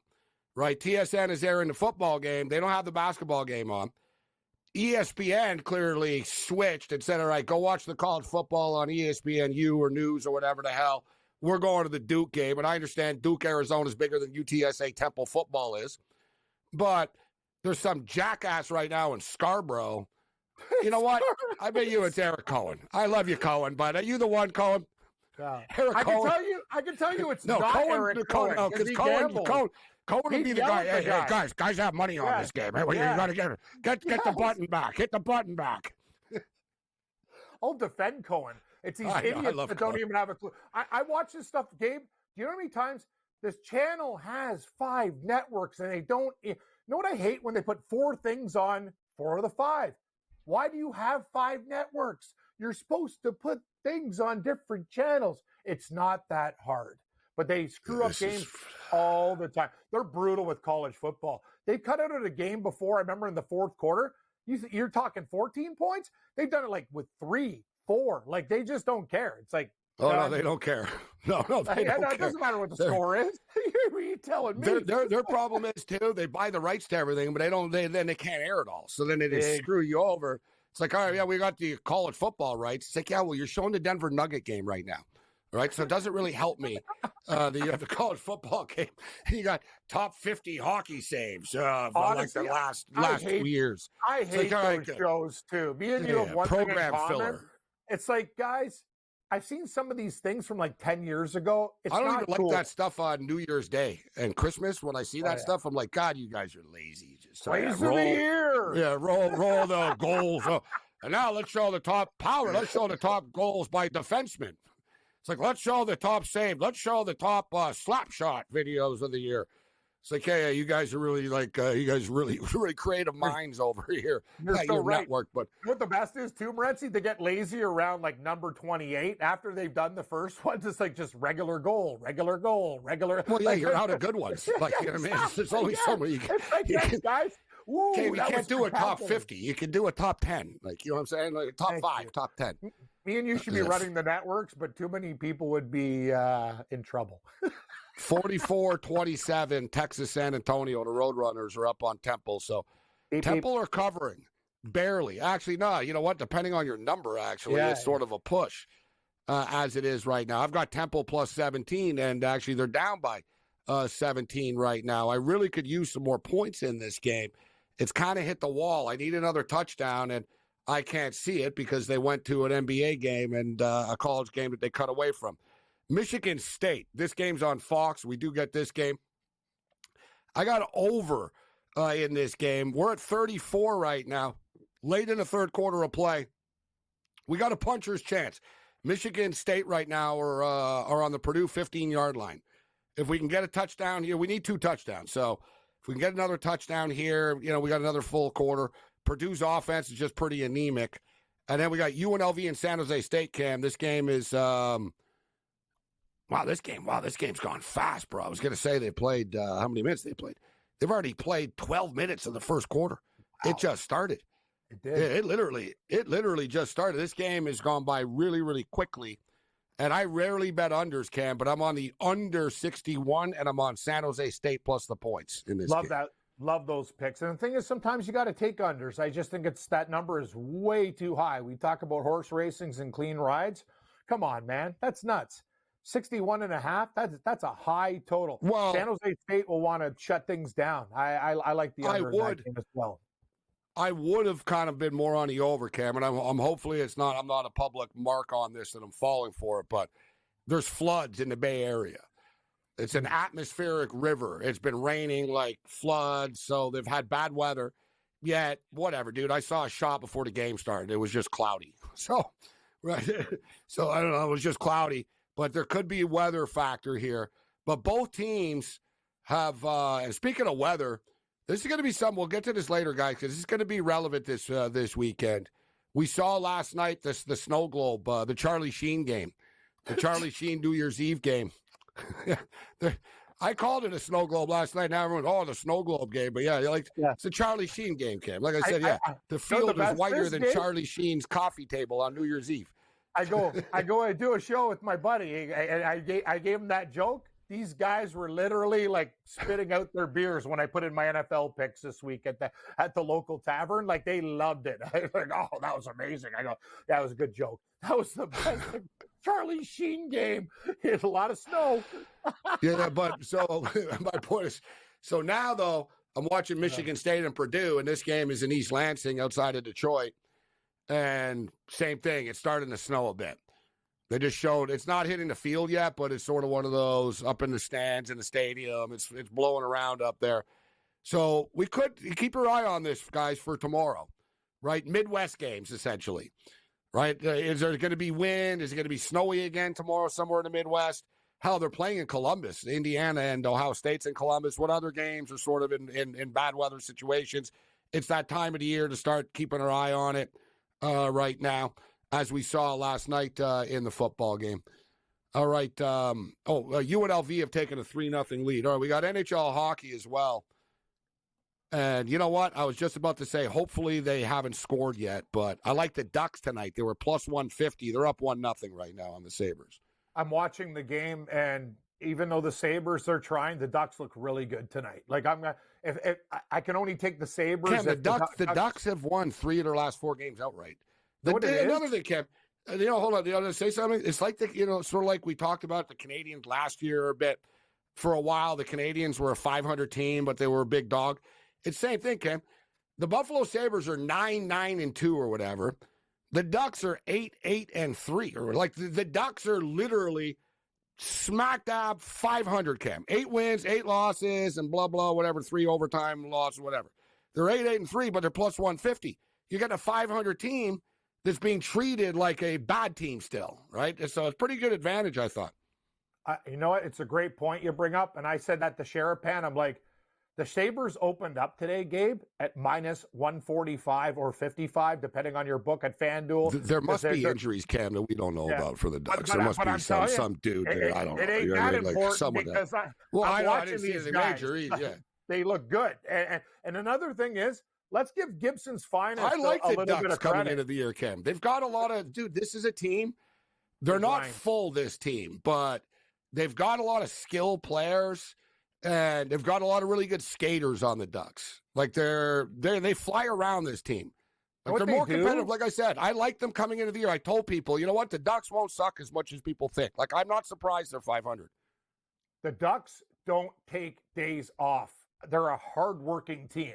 right? TSN is airing the football game. They don't have the basketball game on. ESPN clearly switched and said, all right, go watch the college football on ESPNU or News or whatever the hell. We're going to the Duke game. And I understand Duke, Arizona is bigger than UTSA Temple football is. But there's some jackass right now in Scarborough. You know what? I bet you it's Eric Cohen. I love you, Cohen, but are you the one, Cohen? Yeah. Eric Cohen. I can tell you it's no, not Cohen, Eric Cohen. No, because Cohen would be the guy. Hey, guys have money on this game. Hey, you got to get the button back. Hit the button back. I'll defend Cohen. It's these idiots that don't even have a clue. I watch this stuff, Gabe. Do you know how many times this channel has 5 networks and they don't? You know what I hate? When they put 4 things on 4 of the 5. Why do you have 5 networks? You're supposed to put things on different channels. It's not that hard. But they screw up games all the time. They're brutal with college football. They cut out of the game before. I remember in the fourth quarter, you're talking 14 points. They've done it like with 3, 4. Like they just don't care. It's like, no, they don't care. No, they don't care. It doesn't matter what the score is. What are you telling me? Their problem is too. They buy the rights to everything, but then they can't air it all. So then they just screw you over. It's like, all right, yeah, we got the college football rights. It's like, yeah, well, you're showing the Denver Nugget game right now. right? So it doesn't really help me. The college football game, you got top 50 hockey saves for Honestly, like the last 2 years. I hate those shows too. Me and you have one thing in program common. filler. It's like, guys, I've seen some of these things from like 10 years ago. It's I don't not even cool. like that stuff on New Year's Day and Christmas. When I see that stuff, I'm like, God, you guys are lazy. Just Plays of the year. Yeah, roll the goals. And now let's show the top power. Let's show the top goals by defensemen. It's like, let's show the top save. Let's show the top slap shot videos of the year. It's like, hey, you guys are really you guys really creative minds over here You're at so your right. network. But you know what the best is too, Morency? They get lazy around like number 28 after they've done the first ones. It's like just regular goal. Well, yeah, you're out of good ones. Like, you know what I mean? There's only so many. Guys. Woo, you can't do a top 50. You can do a top 10. Like, you know what I'm saying? Like top 5, top 10. Me and you should be running the networks, but too many people would be in trouble. 44-27, Texas San Antonio. The Roadrunners are up on Temple. So Temple are covering barely. Actually, no. You know what? Depending on your number, actually, it's sort of a push as it is right now. I've got Temple plus 17, and actually they're down by 17 right now. I really could use some more points in this game. It's kind of hit the wall. I need another touchdown, and I can't see it because they went to an NBA game and a college game that they cut away from. Michigan State. This game's on Fox. We do get this game. I got over in this game. We're at 34 right now. Late in the third quarter of play. We got a puncher's chance. Michigan State right now are on the Purdue 15-yard line. If we can get a touchdown here, we need 2 touchdowns. So if we can get another touchdown here, we got another full quarter. Purdue's offense is just pretty anemic. And then we got UNLV and San Jose State, Cam. This game is this game's gone fast, bro. I was going to say they played how many minutes they played. They've already played 12 minutes of the first quarter. Wow. It just started. It did. It literally just started. This game has gone by really, really quickly. And I rarely bet unders, Cam, but I'm on the under 61, and I'm on San Jose State plus the points in this game. Love those picks. And the thing is, sometimes you got to take unders. I just think that number is way too high. We talk about horse racings and clean rides. Come on, man. That's nuts. 61.5, that's a high total. Well, San Jose State will want to shut things down. I like the under in that game as well. I would have kind of been more on the over, Cam, and I'm hopefully I'm not a public mark on this and I'm falling for it, but there's floods in the Bay Area. It's an atmospheric river. It's been raining like floods, so they've had bad weather. Yet, whatever, dude. I saw a shot before the game started. It was just cloudy. So, right. So, I don't know. It was just cloudy, but there could be a weather factor here. But both teams have, and speaking of weather, this is going to be something. We'll get to this later, guys, because this is going to be relevant this weekend. We saw last night the snow globe, the Charlie Sheen game, the Charlie Sheen New Year's Eve game. I called it a snow globe last night. Now everyone, the snow globe game. But it's a Charlie Sheen game, Cam. Like I said, the field is whiter than Charlie Sheen's coffee table on New Year's Eve. I do a show with my buddy, and I gave him that joke. These guys were literally like spitting out their beers when I put in my NFL picks this week at the local tavern. Like they loved it. I was like, oh, that was amazing. I go, that was a good joke. That was the best Charlie Sheen game. It's a lot of snow. Yeah, but so my point is, so now though, I'm watching Michigan State and Purdue, and this game is in East Lansing outside of Detroit. And same thing, it's starting to snow a bit. They just showed it's not hitting the field yet, but it's sort of one of those up in the stands in the stadium. It's blowing around up there. So we could keep your eye on this, guys, for tomorrow, right? Midwest games, essentially, right? Is there going to be wind? Is it going to be snowy again tomorrow somewhere in the Midwest? Hell, they're playing in Columbus, Indiana, and Ohio State's in Columbus. What other games are sort of in bad weather situations? It's that time of the year to start keeping our eye on it right now, as we saw last night in the football game. All right. UNLV have taken a 3-0 lead. All right, we got NHL hockey as well. And you know what? I was just about to say, hopefully they haven't scored yet, but I like the Ducks tonight. They were plus 150. They're up 1-0 right now on the Sabres. I'm watching the game, and even though the Sabres are trying, the Ducks look really good tonight. Like if I can only take the Sabres. Cam, the Ducks have won 3 of their last 4 games outright. Another thing, Kev, Hold on. To say something? It's like sort of like we talked about the Canadians last year a bit. For a while, the Canadians were a 500 team, but they were a big dog. It's the same thing, Cam. The Buffalo Sabres are 9-9-2 or whatever. The Ducks are 8-8-3, or like the Ducks are literally smack dab 500, Cam. 8 wins, 8 losses, and blah, blah, whatever, 3 overtime losses, whatever. They're 8-8-3, but they're plus 150. You got a 500 team that's being treated like a bad team still, right? So it's pretty good advantage, I thought. You know what? It's a great point you bring up. And I said that to Sherapan. I'm like, the Sabres opened up today, Gabe, at minus 145 or 55, depending on your book at FanDuel. There must be injuries, Cam, that we don't know about for the Ducks. There must be some dude there. I don't know. It ain't that important because I'm watching these guys. They look good. And another thing is, let's give Gibson's finest I like a the little Ducks bit of coming credit. into the year, Cam. They've got a lot of, this is a team. They're not full, this team, but they've got a lot of skilled players, and they've got a lot of really good skaters on the Ducks. Like they fly around this team. Like they're more competitive. Like I said, I like them coming into the year. I told people, you know what? The Ducks won't suck as much as people think. Like, I'm not surprised they're 500. The Ducks don't take days off. They're a hardworking team.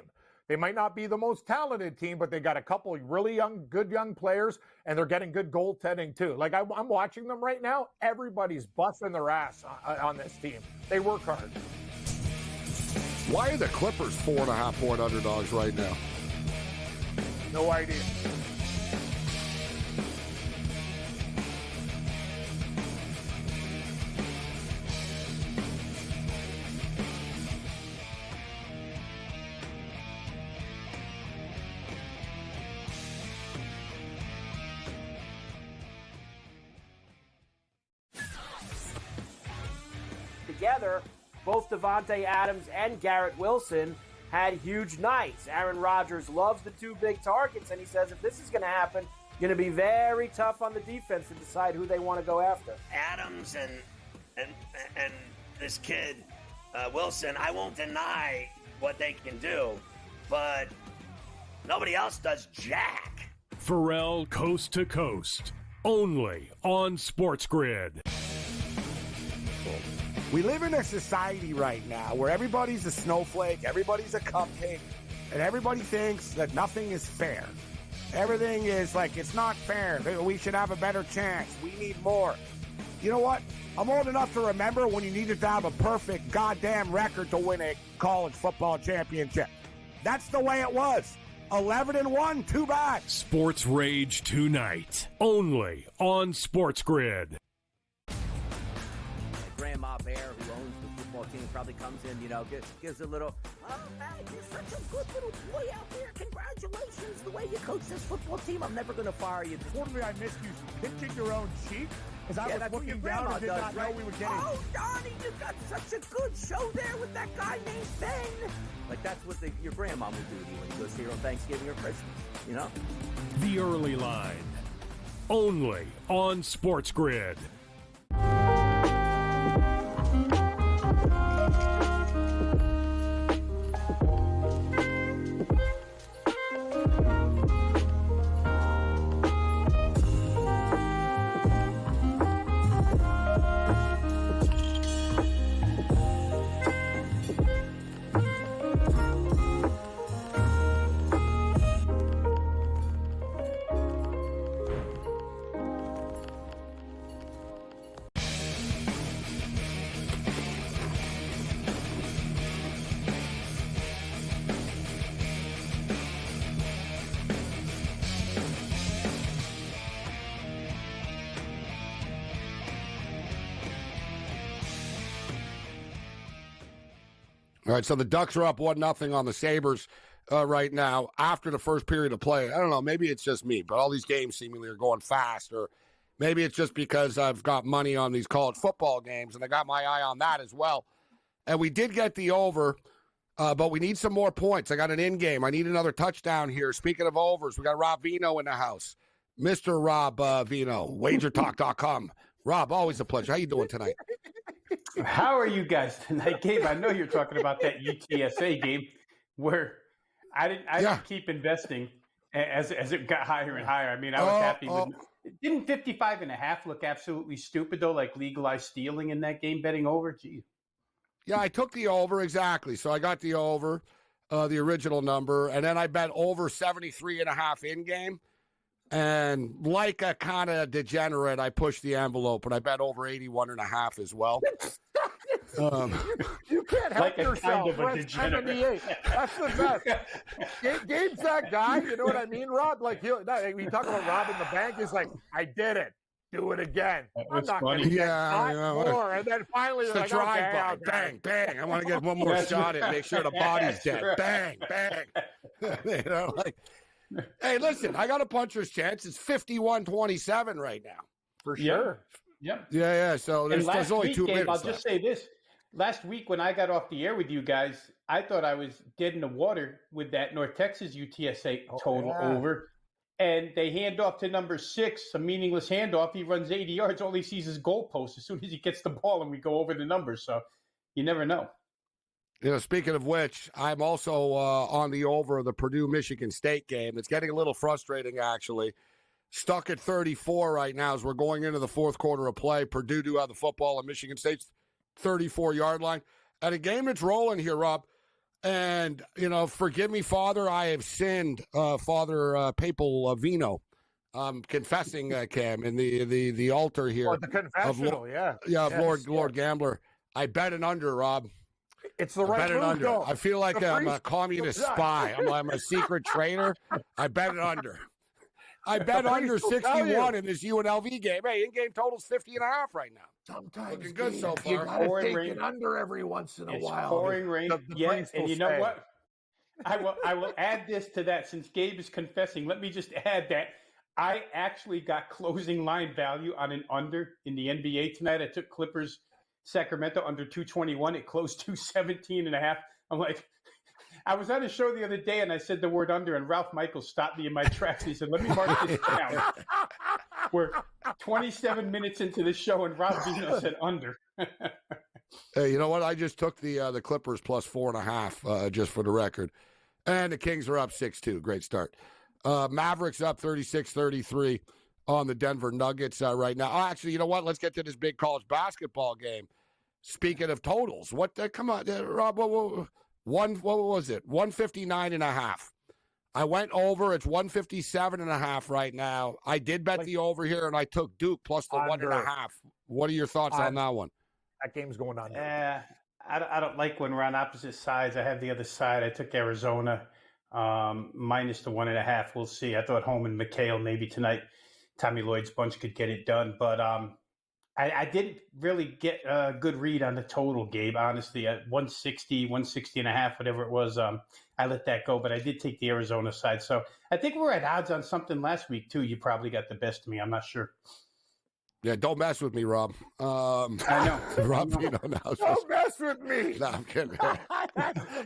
They might not be the most talented team, but they got a couple really good young players, and they're getting good goaltending too. Like, I'm watching them right now. Everybody's busting their ass on this team. They work hard. Why are the Clippers 4.5-point underdogs right now? No idea. Together, both Davante Adams and Garrett Wilson had huge nights. Aaron Rodgers loves the 2 big targets, and he says if this is going to happen, going to be very tough on the defense to decide who they want to go after. Adams and this kid Wilson, I won't deny what they can do, but nobody else does jack. Pharrell Coast to Coast, only on SportsGrid. We live in a society right now where everybody's a snowflake, everybody's a cupcake, and everybody thinks that nothing is fair. Everything is like, it's not fair. We should have a better chance. We need more. You know what? I'm old enough to remember when you needed to have a perfect goddamn record to win a college football championship. That's the way it was. 11-1, too bad. Sports Rage tonight, only on SportsGrid. Grandma Bear, who owns the football team, probably comes in, gives a little, oh, man, you're such a good little boy out there. Congratulations, the way you coach this football team. I'm never going to fire you. Totally, I missed you pinching your own cheek as I was looking down and did not know we were getting. Oh, Donnie, you got such a good show there with that guy named Ben. Like, that's what your grandma would do to you when you go see her on Thanksgiving or Christmas, The Early Line, only on SportsGrid. All right, so the Ducks are up 1-0 on the Sabres right now after the first period of play. I don't know, maybe it's just me, but all these games seemingly are going fast, or maybe it's just because I've got money on these college football games, and I got my eye on that as well. And we did get the over, but we need some more points. I got an in-game. I need another touchdown here. Speaking of overs, we got Rob Vino in the house. Mr. Rob Vino, wagertalk.com. Rob, always a pleasure. How you doing tonight? How are you guys tonight, Gabe? I know you're talking about that UTSA game where I didn't keep investing as it got higher and higher. I mean, I was happy with Didn't 55.5 look absolutely stupid, though, like legalized stealing in that game, betting over? Gee. Yeah, I took the over, exactly. So I got the over, the original number, and then I bet over 73.5 in-game. And like a kind of degenerate, I pushed the envelope, and I bet over 81.5 as well. You can't help Like a yourself. kind of a We're at degenerate. 78. That's the best. Gabe's that guy. You know what I mean, Rob? Like, we talk about robbing the bank. He's like, I did it. Do it again. I'm not going to get more. And then finally, it's they're the like, drive-by. okay. Bang, bang. I want to get one more shot at make sure the body's dead. Right. Bang, bang. You know, like, hey, listen, I got a puncher's chance. It's 51-27 right now. For sure. Yep. Yeah. So there's only week, 2 Gabe, minutes I'll left. just say this. Last week when I got off the air with you guys, I thought I was dead in the water with that North Texas UTSA total over. And they hand off to number 6, a meaningless handoff. He runs 80 yards. All he sees is goalposts as soon as he gets the ball, and we go over the numbers. So you never know. You know, speaking of which, I'm also on the over of the Purdue-Michigan State game. It's getting a little frustrating, actually. Stuck at 34 right now as we're going into the fourth quarter of play. Purdue do have the football, and Michigan State's 34-yard line. At a game that's rolling here, Rob, and, you know, forgive me, Father, I have sinned, Father Papal Vino. Confessing, Cam, in the altar here. Oh, the confessional, Yeah, yes, Lord Gambler. I bet an under, Rob. It's the right move, though. I feel like I'm a communist spy. I'm a secret traitor. I bet an under. I bet under 61 in this UNLV game. Hey, in-game total's 50.5 right now. Sometimes looking good so you far. gotta take it under every once in a while. Pouring rain. Yes, and you know what? I will add this to that. Since Gabe is confessing, let me just add that I actually got closing line value on an under in the NBA tonight. I took Clippers Sacramento under 221. It closed 217.5. I'm like, I was on a show the other day and I said the word under, and Ralph Michaels stopped me in my tracks. He said, let me mark this down. We're 27 minutes into the show and Rob Vino said under. Hey, you know what? I just took the Clippers plus 4.5, just for the record. And the Kings are up 6-2. Great start. Mavericks up 36-33 on the Denver Nuggets right now. Oh, actually, you know what? Let's get to this big college basketball game. Speaking of totals, come on, Rob, what was it? 159.5. I went over. It's 157.5 right now. I did bet the over here, and I took Duke plus the 1.5. What are your thoughts on that one? That game's going on. I don't like when we're on opposite sides. I have the other side. I took Arizona minus the 1.5. We'll see. I thought home and McHale maybe tonight. Tommy Lloyd's bunch could get it done, but I didn't really get a good read on the total, Gabe, honestly. At 160.5, whatever it was, I let that go, but I did take the Arizona side. So I think we're at odds on something last week, too. You probably got the best of me. I'm not sure. Yeah, don't mess with me, Rob. I know. Rob, you know now. Don't mess with me. No, I'm kidding.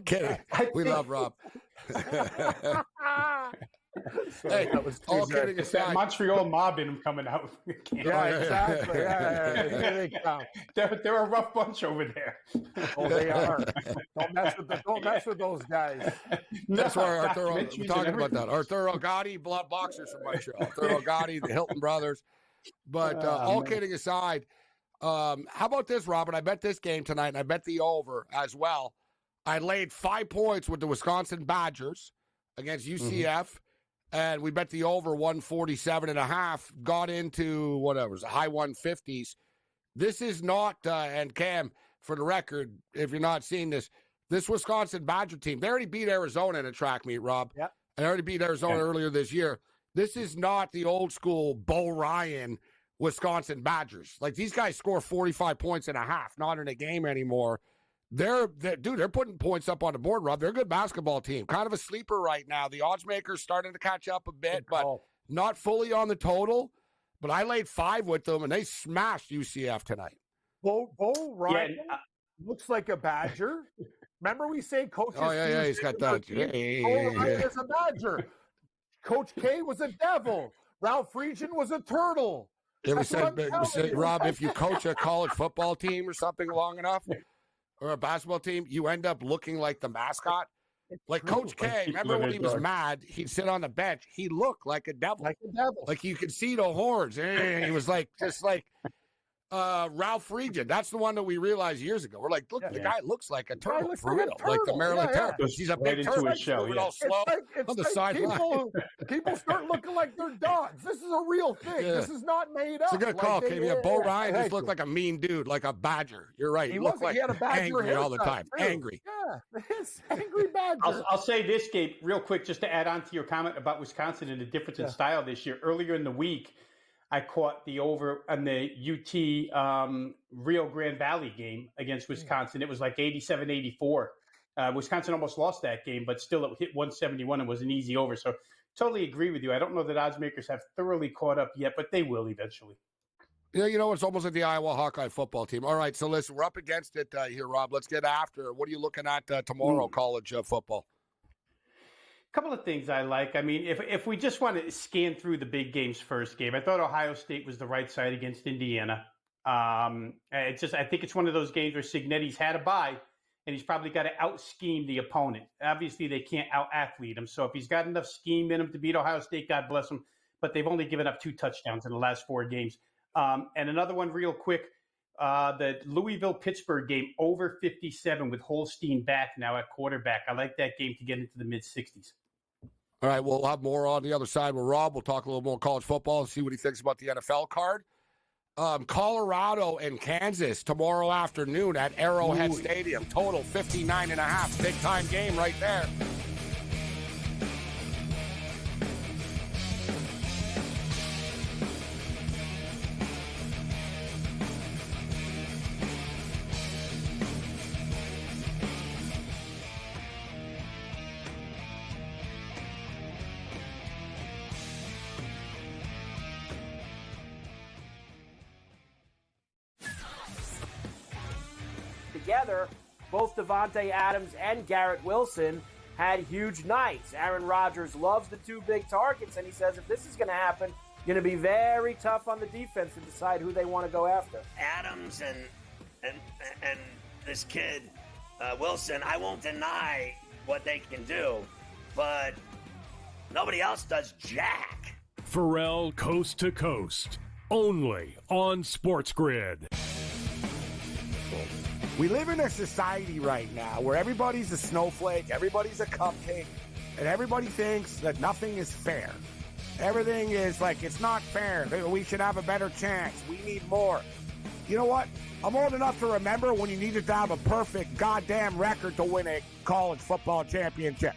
Kidding. We love Rob. Hey, all kidding aside, Montreal mob in him coming out. Yeah, exactly. Yeah. Here they come. They're a rough bunch over there. Oh, they are. Don't mess with those guys. That's why Arturo, we're talking about that. Arturo Gotti, boxers from Montreal. Arturo Gotti, the Hilton brothers. But all kidding aside, how about this, Robert? I bet this game tonight, and I bet the over as well. I laid 5 points with the Wisconsin Badgers against UCF, and we bet the over 147.5. Got into whatever, the high 150s. This is not, and Cam, for the record, if you're not seeing this Wisconsin Badger team, they already beat Arizona in a track meet, Rob. Yep. They already beat Arizona earlier this year. This is not the old school Bo Ryan Wisconsin Badgers. Like, these guys score 45 points and a half, not in a game anymore. They're putting points up on the board, Rob. They're a good basketball team. Kind of a sleeper right now. The odds makers starting to catch up a bit, but not fully on the total. But I laid 5 with them, and they smashed UCF tonight. Bo Ryan looks like a Badger. Remember we say Coach he's got that. Bo Ryan is a Badger. Coach K was a devil. Ralph Friedgen was a turtle. Yeah, we said, Rob, if you coach a college football team or something long enough, or a basketball team, you end up looking like the mascot. Like Coach K, remember when he was mad, he'd sit on the bench. He looked like a devil. Like you could see the horns. And he was like, just like Ralph Regent. That's the one that we realized years ago. We're like, look, the guy looks like a turtle for real. Like the Maryland Terrapins. He's a big turtle. Moving all slow on the sideline. People start looking like they're dogs. This is a real thing. Yeah. This is not made up. It's a good call, KB. Bo Ryan just looked like a mean dude, like a badger. You're right. He looked like he had a badger angry all the time. Too. Angry. Yeah, it's angry badger. I'll say this, Gabe, real quick, just to add on to your comment about Wisconsin and the difference in style this year. Earlier in the week, I caught the over on the UT Rio Grande Valley game against Wisconsin. It was like 87-84. Wisconsin almost lost that game, but still it hit 171 and was an easy over. So totally agree with you. I don't know that odds makers have thoroughly caught up yet, but they will eventually. Yeah, you know, it's almost like the Iowa Hawkeye football team. All right, so listen, we're up against it here, Rob. Let's get after it. What are you looking at tomorrow, college football? Couple of things I like. I mean, if we just want to scan through the big games first, Gabe, I thought Ohio State was the right side against Indiana. I think it's one of those games where Cignetti's had a bye, and he's probably got to out-scheme the opponent. Obviously, they can't out-athlete him. So if he's got enough scheme in him to beat Ohio State, God bless him. But they've only given up 2 touchdowns in the last 4 games. And another one real quick, the Louisville-Pittsburgh game, over 57 with Holstein back now at quarterback. I like that game to get into the mid-60s. All right, we'll have more on the other side with Rob. We'll talk a little more college football and see what he thinks about the NFL card. Colorado and Kansas tomorrow afternoon at Arrowhead Stadium. Total 59.5. Big-time game right there. Together, both Devontae Adams and Garrett Wilson had huge nights. Aaron Rodgers loves the 2 big targets, and he says if this is going to happen, going to be very tough on the defense to decide who they want to go after. Adams and this kid Wilson, I won't deny what they can do, but nobody else does jack. Pharrell Coast to Coast, only on SportsGrid. We live in a society right now where everybody's a snowflake, everybody's a cupcake, and everybody thinks that nothing is fair. Everything is like, it's not fair. We should have a better chance. We need more. You know what? I'm old enough to remember when you needed to have a perfect goddamn record to win a college football championship.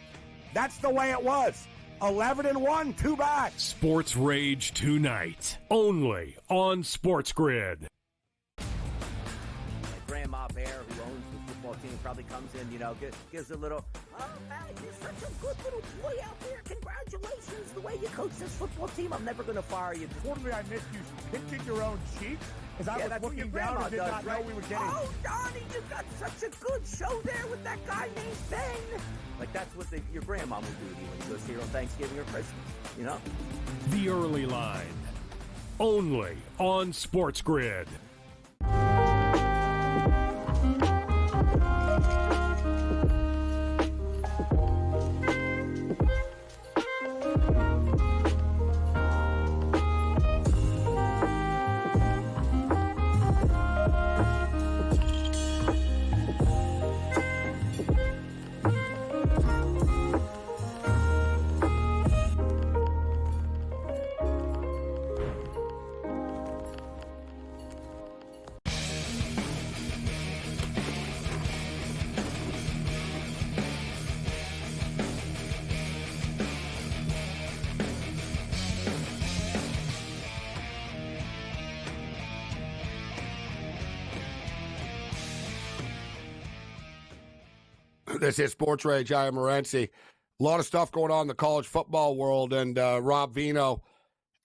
That's the way it was. 11-1, too bad. Sports Rage tonight, only on SportsGrid. Grandma Bear, who owns the football team, probably comes in, gives a little, oh, man, you're such a good little boy out there. Congratulations, the way you coach this football team. I'm never going to fire you. Totally, I missed you. Pinching your own cheeks as I was looking down and did not know we were getting. Oh, Donnie, you got such a good show there with that guy named Ben. Like, that's what your grandma would do to you when you go see her on Thanksgiving or Christmas, The Early Line, only on SportsGrid. This is Sports Rage. I am Morency. A lot of stuff going on in the college football world, and Rob Vino,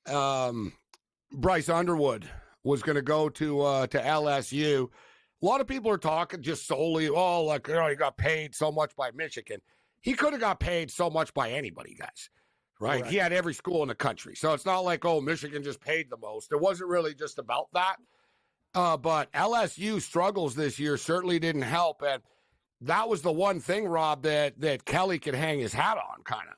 Bryce Underwood was going to go to LSU. A lot of people are talking just solely, he got paid so much by Michigan. He could have got paid so much by anybody, guys, right? He had every school in the country. So it's not like, Michigan just paid the most. It wasn't really just about that. But LSU struggles this year certainly didn't help. And that was the one thing, Rob, that Kelly could hang his hat on, kind of,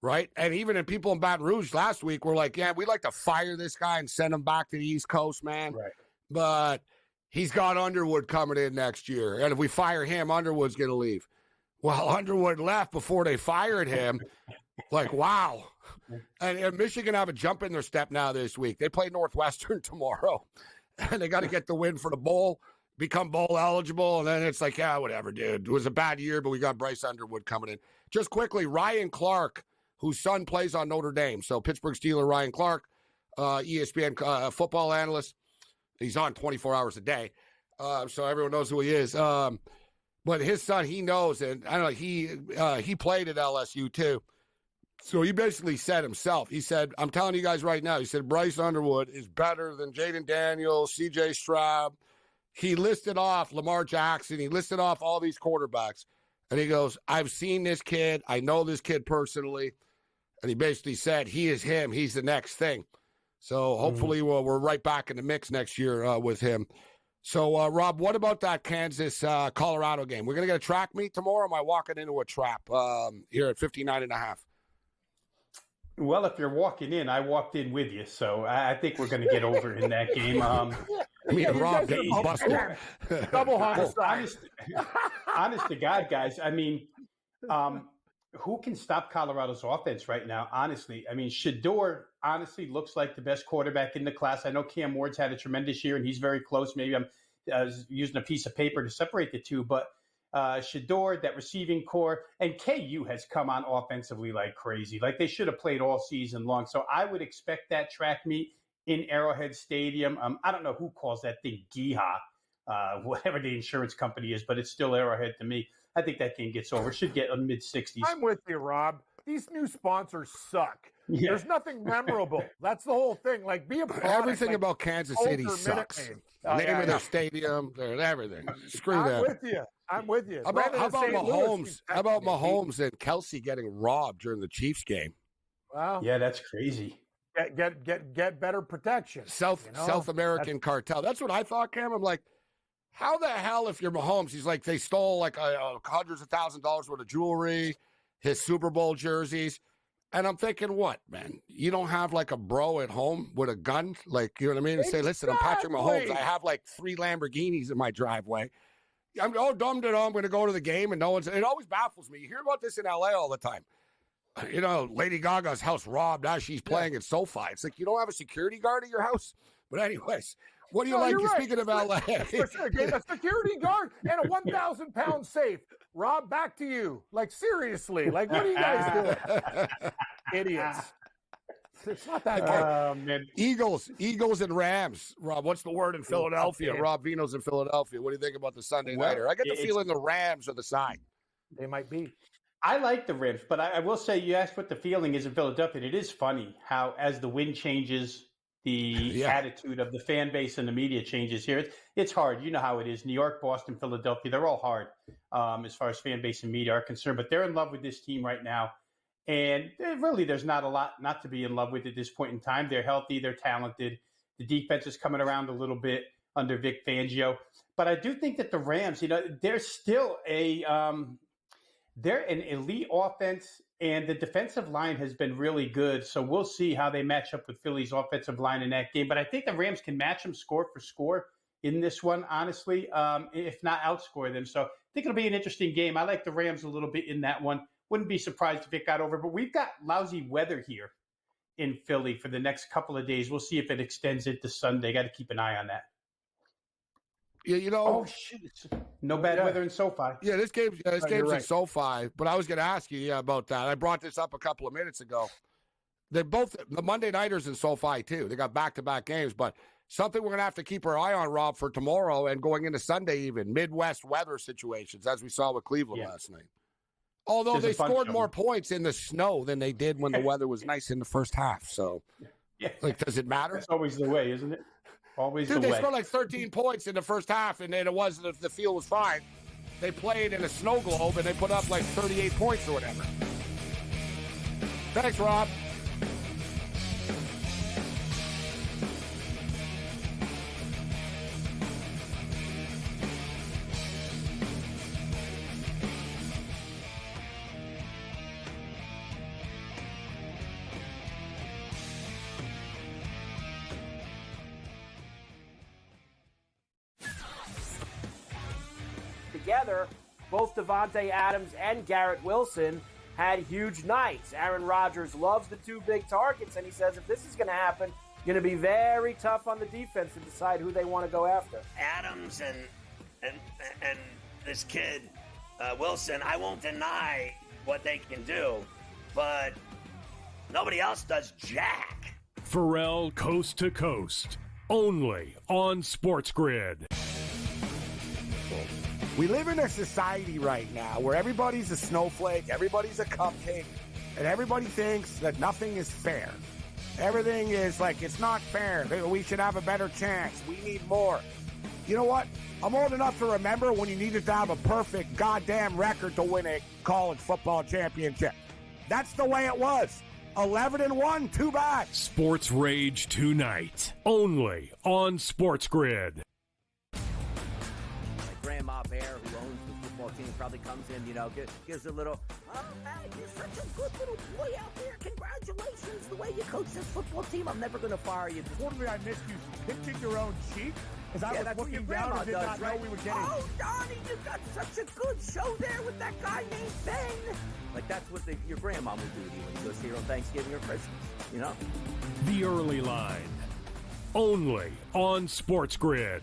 right? And even in people in Baton Rouge last week were like, yeah, we'd like to fire this guy and send him back to the East Coast, man. Right. But he's got Underwood coming in next year. And if we fire him, Underwood's going to leave. Well, Underwood left before they fired him. Like, wow. And Michigan have a jump in their step now this week. They play Northwestern tomorrow. And they got to get the win for the bowl, become bowl eligible. And then it's like, yeah, whatever, dude. It was a bad year, but we got Bryce Underwood coming in. Just quickly, Ryan Clark, whose son plays on Notre Dame. So Pittsburgh Steeler Ryan Clark, ESPN football analyst. He's on 24 hours a day. So everyone knows who he is. But his son, he knows. And I don't know, he played at LSU too. So he basically said himself, he said, I'm telling you guys right now, he said, Bryce Underwood is better than Jaden Daniels, C.J. Stroud. He listed off Lamar Jackson. He listed off all these quarterbacks. And he goes, I've seen this kid. I know this kid personally. And he basically said, he is him. He's the next thing. So hopefully we're right back in the mix next year with him. So, Rob, what about that Kansas-Colorado game? We're going to get a track meet tomorrow, or am I walking into a trap here at 59.5? Well, if you're walking in, I walked in with you, so I think we're going to get over in that game. Me and Rob getting busted. Double homicide. Honest to God, guys, I mean, who can stop Colorado's offense right now, honestly? I mean, Shedeur honestly looks like the best quarterback in the class. I know Cam Ward's had a tremendous year, and he's very close. Maybe I'm using a piece of paper to separate the two, but Shedeur, that receiving core, and KU has come on offensively like crazy. Like they should have played all season long. So I would expect that track meet in Arrowhead Stadium. I don't know who calls that thing GIHA, whatever the insurance company is, but it's still Arrowhead to me. I think that game gets over. It should get a mid-60s. I'm with you, Rob. These new sponsors suck. Yeah. There's nothing memorable. That's the whole thing. Like, be a product. Everything like about Kansas City sucks. Name of their stadium, everything. Screw that. I'm with you. How about Mahomes? How about Mahomes and Kelsey getting robbed during the Chiefs game? Well, yeah, that's crazy. Get better protection. South American cartel. That's what I thought, Cam. I'm like, how the hell, if you're Mahomes, he's like, they stole like hundreds of $1,000s worth of jewelry, his Super Bowl jerseys. And I'm thinking, what, man? You don't have like a bro at home with a gun? Like, you know what I mean? And say, listen, I'm Patrick Mahomes. I have like 3 Lamborghinis in my driveway. I'm dumb. I'm going to go to the game and no one's. It always baffles me. You hear about this in LA all the time. You know, Lady Gaga's house robbed as she's playing at SoFi. It's like, you don't have a security guard at your house? But anyways, what do you like? Right. Speaking of LA, a security guard and a 1,000-pound safe. Rob, back to you. Like, seriously, like, what are you guys doing? Idiots. It's not that good. Man. Eagles and Rams. Rob, what's the word in Philadelphia? Rob Vino's in Philadelphia. What do you think about the Sunday nighter? I get the feeling the Rams are the side. They might be. I like the Rams, but I will say, you asked what the feeling is in Philadelphia. And it is funny how, as the wind changes, the attitude of the fan base and the media changes here. It's hard. You know how it is. New York, Boston, Philadelphia, they're all hard as far as fan base and media are concerned. But they're in love with this team right now. And really, there's not a lot not to be in love with at this point in time. They're healthy. They're talented. The defense is coming around a little bit under Vic Fangio. But I do think that the Rams, they're still they're an elite offense, and the defensive line has been really good. So we'll see how they match up with Philly's offensive line in that game. But I think the Rams can match them score for score in this one, honestly, if not outscore them. So I think it'll be an interesting game. I like the Rams a little bit in that one. Wouldn't be surprised if it got over. But we've got lousy weather here in Philly for the next couple of days. We'll see if it extends into Sunday. Got to keep an eye on that. Yeah, Oh, shoot. No bad weather in SoFi. Yeah, this game's right. in SoFi. But I was going to ask you about that. I brought this up a couple of minutes ago. They both, the Monday Nighters in SoFi, too. They got back-to-back games. But something we're going to have to keep our eye on, Rob, for tomorrow and going into Sunday even, Midwest weather situations, as we saw with Cleveland last night. Although they scored more points in the snow than they did when the weather was nice in the first half. So, does it matter? That's always the way, isn't it? Always Dude, the way. they scored like 13 points in the first half, and then it wasn't if the field was fine. They played in a snow globe, and they put up like 38 points or whatever. Thanks, Rob. together, both Davante Adams and Garrett Wilson had huge nights. Aaron Rodgers loves the two big targets, and he says if this is going to happen, going to be very tough on the defense to decide who they want to go after. Adams and this kid Wilson, I won't deny what they can do, but nobody else does jack. Pharrell Coast to Coast, only on SportsGrid. We live in a society right now where everybody's a snowflake, everybody's a cupcake, and everybody thinks that nothing is fair. Everything is like, it's not fair. We should have a better chance. We need more. You know what? I'm old enough to remember when you needed to have a perfect goddamn record to win a college football championship. That's the way it was. 11-1, too bad. Sports Rage tonight, only on SportsGrid. Grandma Bear, who owns the football team, probably comes in, gives a little, oh, man, you're such a good little boy out there. Congratulations, the way you coach this football team. I'm never going to fire you. Totally, I missed you pinching your own cheek as I was looking down and did not know we were getting. Oh, Donnie, you got such a good show there with that guy named Ben. Like, that's what your grandma would do to you when you go see her on Thanksgiving or Christmas, The Early Line, only on SportsGrid.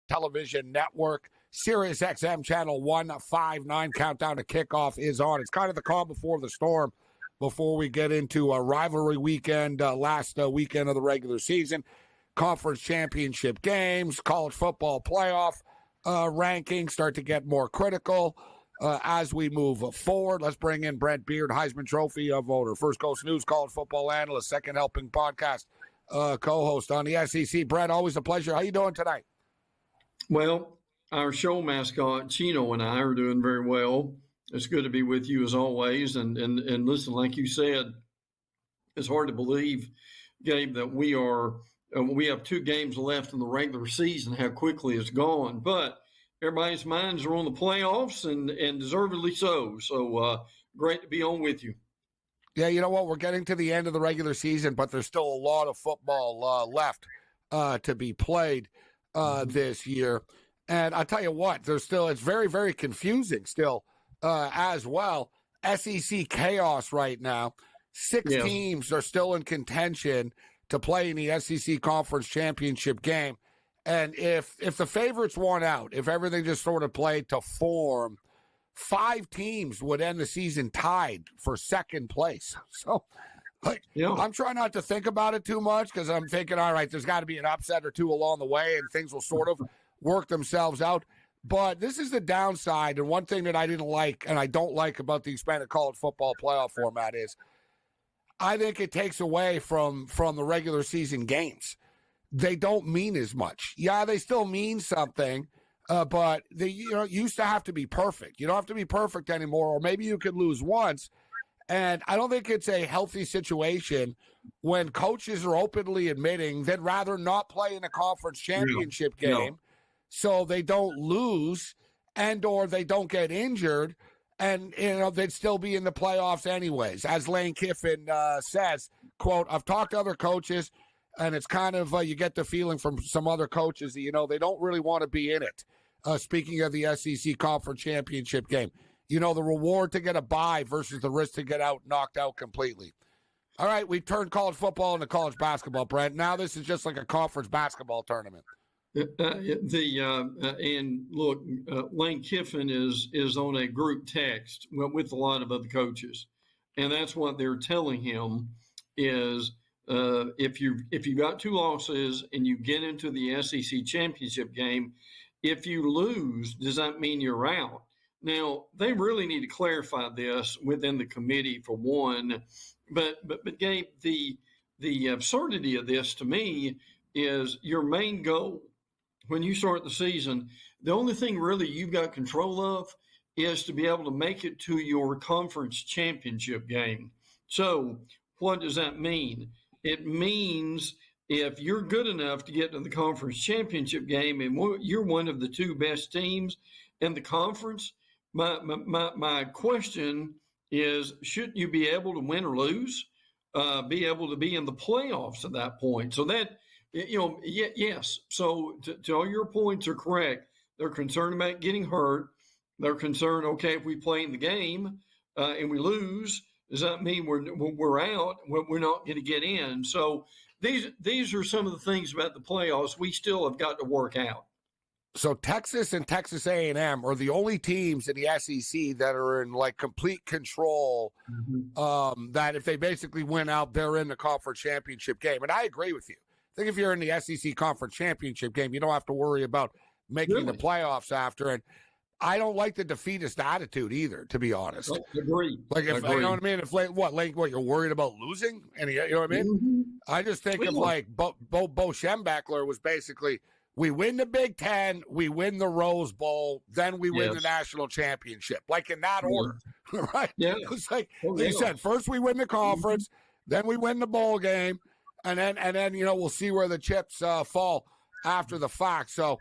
Television network, Sirius XM channel 159. Countdown to kickoff is on. It's kind of the calm before the storm before we get into a rivalry weekend, last weekend of the regular season, conference championship games, college football playoff rankings start to get more critical as we move forward. Let's bring in Brent Beard, Heisman Trophy voter, First Coast News college football analyst, Second Helping podcast co-host on the SEC. Brent, always a pleasure. How you doing tonight? Well, our show mascot, Chino, and I are doing very well. It's good to be with you as always. And listen, like you said, it's hard to believe, Gabe, that we have 2 games left in the regular season, how quickly it's gone. But everybody's minds are on the playoffs, and deservedly so. So great to be on with you. Yeah, you know what? We're getting to the end of the regular season, but there's still a lot of football left to be played this year. And I'll tell you what, it's very, very confusing still as well. SEC chaos right now. 6 teams are still in contention to play in the SEC Conference Championship game. And if the favorites won out, if everything just sort of played to form, 5 teams would end the season tied for second place. So, I'm trying not to think about it too much because I'm thinking, all right, there's got to be an upset or two along the way and things will sort of work themselves out. But this is the downside. And one thing that I didn't like and I don't like about the expanded college football playoff format is I think it takes away from the regular season games. They don't mean as much. Yeah, they still mean something, but they used to have to be perfect. You don't have to be perfect anymore, or maybe you could lose once. And I don't think it's a healthy situation when coaches are openly admitting they'd rather not play in a conference championship game so they don't lose and or they don't get injured, and they'd still be in the playoffs anyways. As Lane Kiffin says, quote, I've talked to other coaches, and it's kind of you get the feeling from some other coaches that, they don't really want to be in it. Speaking of the SEC Conference Championship game. The reward to get a bye versus the risk to get knocked out completely. All right, we've turned college football into college basketball, Brent. Now this is just like a conference basketball tournament. And look, Lane Kiffin is on a group text with a lot of other coaches, and that's what they're telling him is if you got 2 losses and you get into the SEC championship game, if you lose, does that mean you're out? Now, they really need to clarify this within the committee for one. But Gabe, the absurdity of this to me is your main goal when you start the season. The only thing really you've got control of is to be able to make it to your conference championship game. So what does that mean? It means if you're good enough to get to the conference championship game and you're one of the 2 best teams in the conference, my question is, shouldn't you be able to win or lose, be able to be in the playoffs at that point? So that, yes. So to all your points are correct. They're concerned about getting hurt. They're concerned, okay, if we play in the game and we lose, does that mean we're out? We're not going to get in. So these are some of the things about the playoffs we still have got to work out. So Texas and Texas A&M are the only teams in the SEC that are in like complete control. That if they basically win out, they're in the conference championship game. And I agree with you. I think if you're in the SEC conference championship game, you don't have to worry about making the playoffs after. And I don't like the defeatist attitude either, to be honest. Agree. Like, if you know what I mean? If what you're worried about losing? And you know what I mean? I just think of like Bo Schembechler was basically, we win the Big Ten, we win the Rose Bowl, then we win the national championship, like in that order, right? Yeah. It's like you said, first we win the conference, then we win the bowl game, and then we'll see where the chips fall after the fact. So.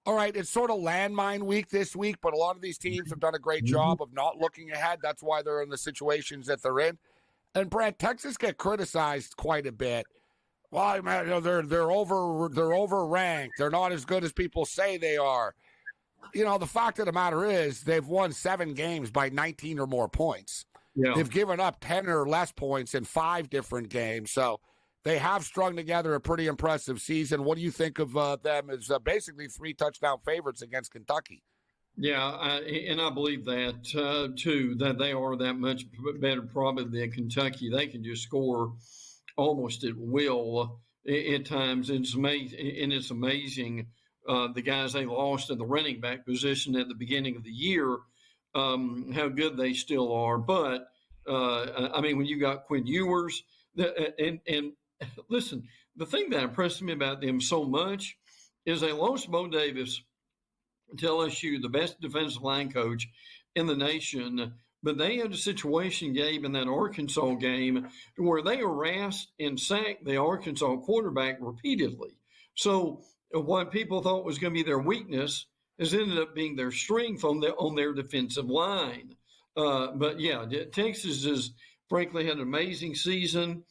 All right, it's sort of landmine week this week, but a lot of these teams have done a great job of not looking ahead. That's why they're in the situations that they're in. And Brent, Texas get criticized quite a bit. Well, man, they're overranked. They're not as good as people say they are. The fact of the matter is they've won 7 games by 19 or more points. Yeah. They've given up 10 or less points in 5 different games. So they have strung together a pretty impressive season. What do you think of them as basically 3 touchdown favorites against Kentucky? Yeah, and I believe that, too, that they are that much better probably than Kentucky. They can just score almost at will at times. It's amazing the guys they lost in the running back position at the beginning of the year, how good they still are. But, when you got Quinn Ewers, and listen, the thing that impressed me about them so much is they lost Bo Davis to LSU, the best defensive line coach in the nation. But they had a situation, Gabe, in that Arkansas game where they harassed and sacked the Arkansas quarterback repeatedly. So what people thought was going to be their weakness has ended up being their strength on their defensive line. But, yeah, Texas has frankly had an amazing season.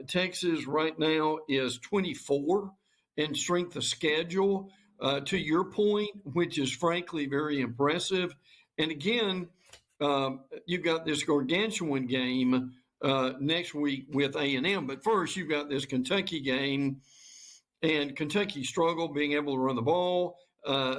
Texas right now is 24 in strength of schedule, to your point, which is frankly very impressive. And again, you've got this gargantuan game next week with A&M. But first, you've got this Kentucky game, and Kentucky struggled being able to run the ball.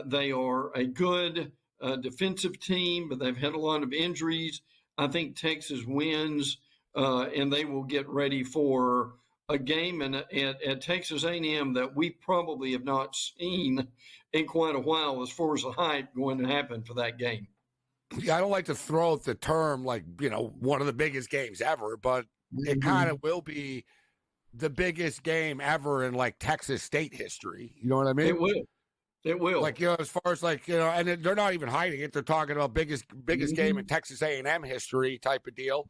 They are a good defensive team, but they've had a lot of injuries. I think Texas wins. And they will get ready for a game at Texas A&M that we probably have not seen in quite a while as far as the hype going to happen for that game. Yeah, I don't like to throw out the term one of the biggest games ever, but it kind of will be the biggest game ever in like Texas State history. You know what I mean? It will. As far as and they're not even hiding it. They're talking about biggest game in Texas A&M history type of deal.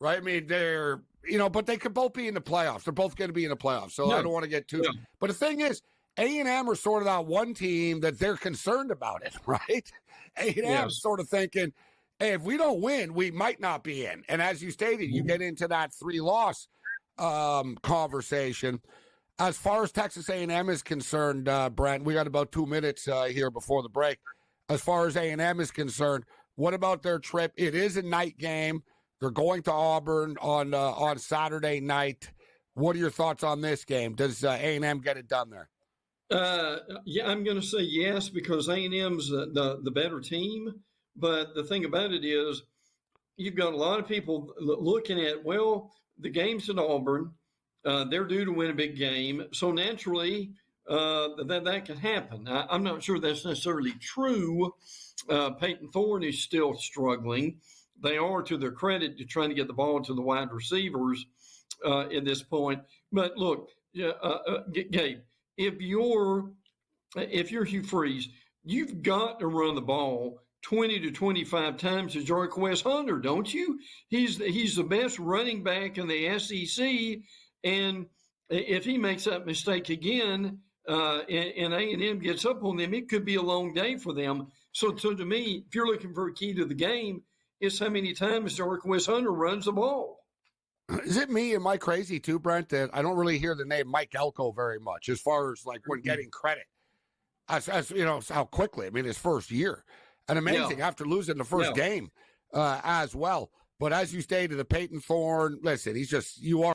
Right? I mean, they're, but they could both be in the playoffs. They're both going to be in the playoffs. So I don't want to get too. Yeah. But the thing is, A&M are sort of that one team that they're concerned about it, right? A&M is sort of thinking, hey, if we don't win, we might not be in. And as you stated, you get into that 3-loss conversation. As far as Texas A&M is concerned, Brent, we got about 2 minutes here before the break. As far as A&M is concerned, what about their trip? It is a night game. They're going to Auburn on Saturday night. What are your thoughts on this game? Does A&M get it done there? Yeah, I'm going to say yes because A&M's the better team. But the thing about it is you've got a lot of people looking at, the game's at Auburn. They're due to win a big game. So naturally, that can happen. I'm not sure that's necessarily true. Peyton Thorne is still struggling. They are, to their credit, trying to get the ball to the wide receivers at this point. But look, Gabe, if you're Hugh Freeze, you've got to run the ball 20 to 25 times to Jarquez Hunter, don't you? He's the best running back in the SEC, and if he makes that mistake again, and A&M gets up on them, it could be a long day for them. So to me, if you're looking for a key to the game, it's how many times Jarquez Hunter runs the ball. Is it me? Am I crazy too, Brent, that I don't really hear the name Mike Elko very much as far as like when getting credit? As you know, how quickly. I mean, his first year. And amazing after losing the first game as well. But as you stated, the Peyton Thorne, listen, you are.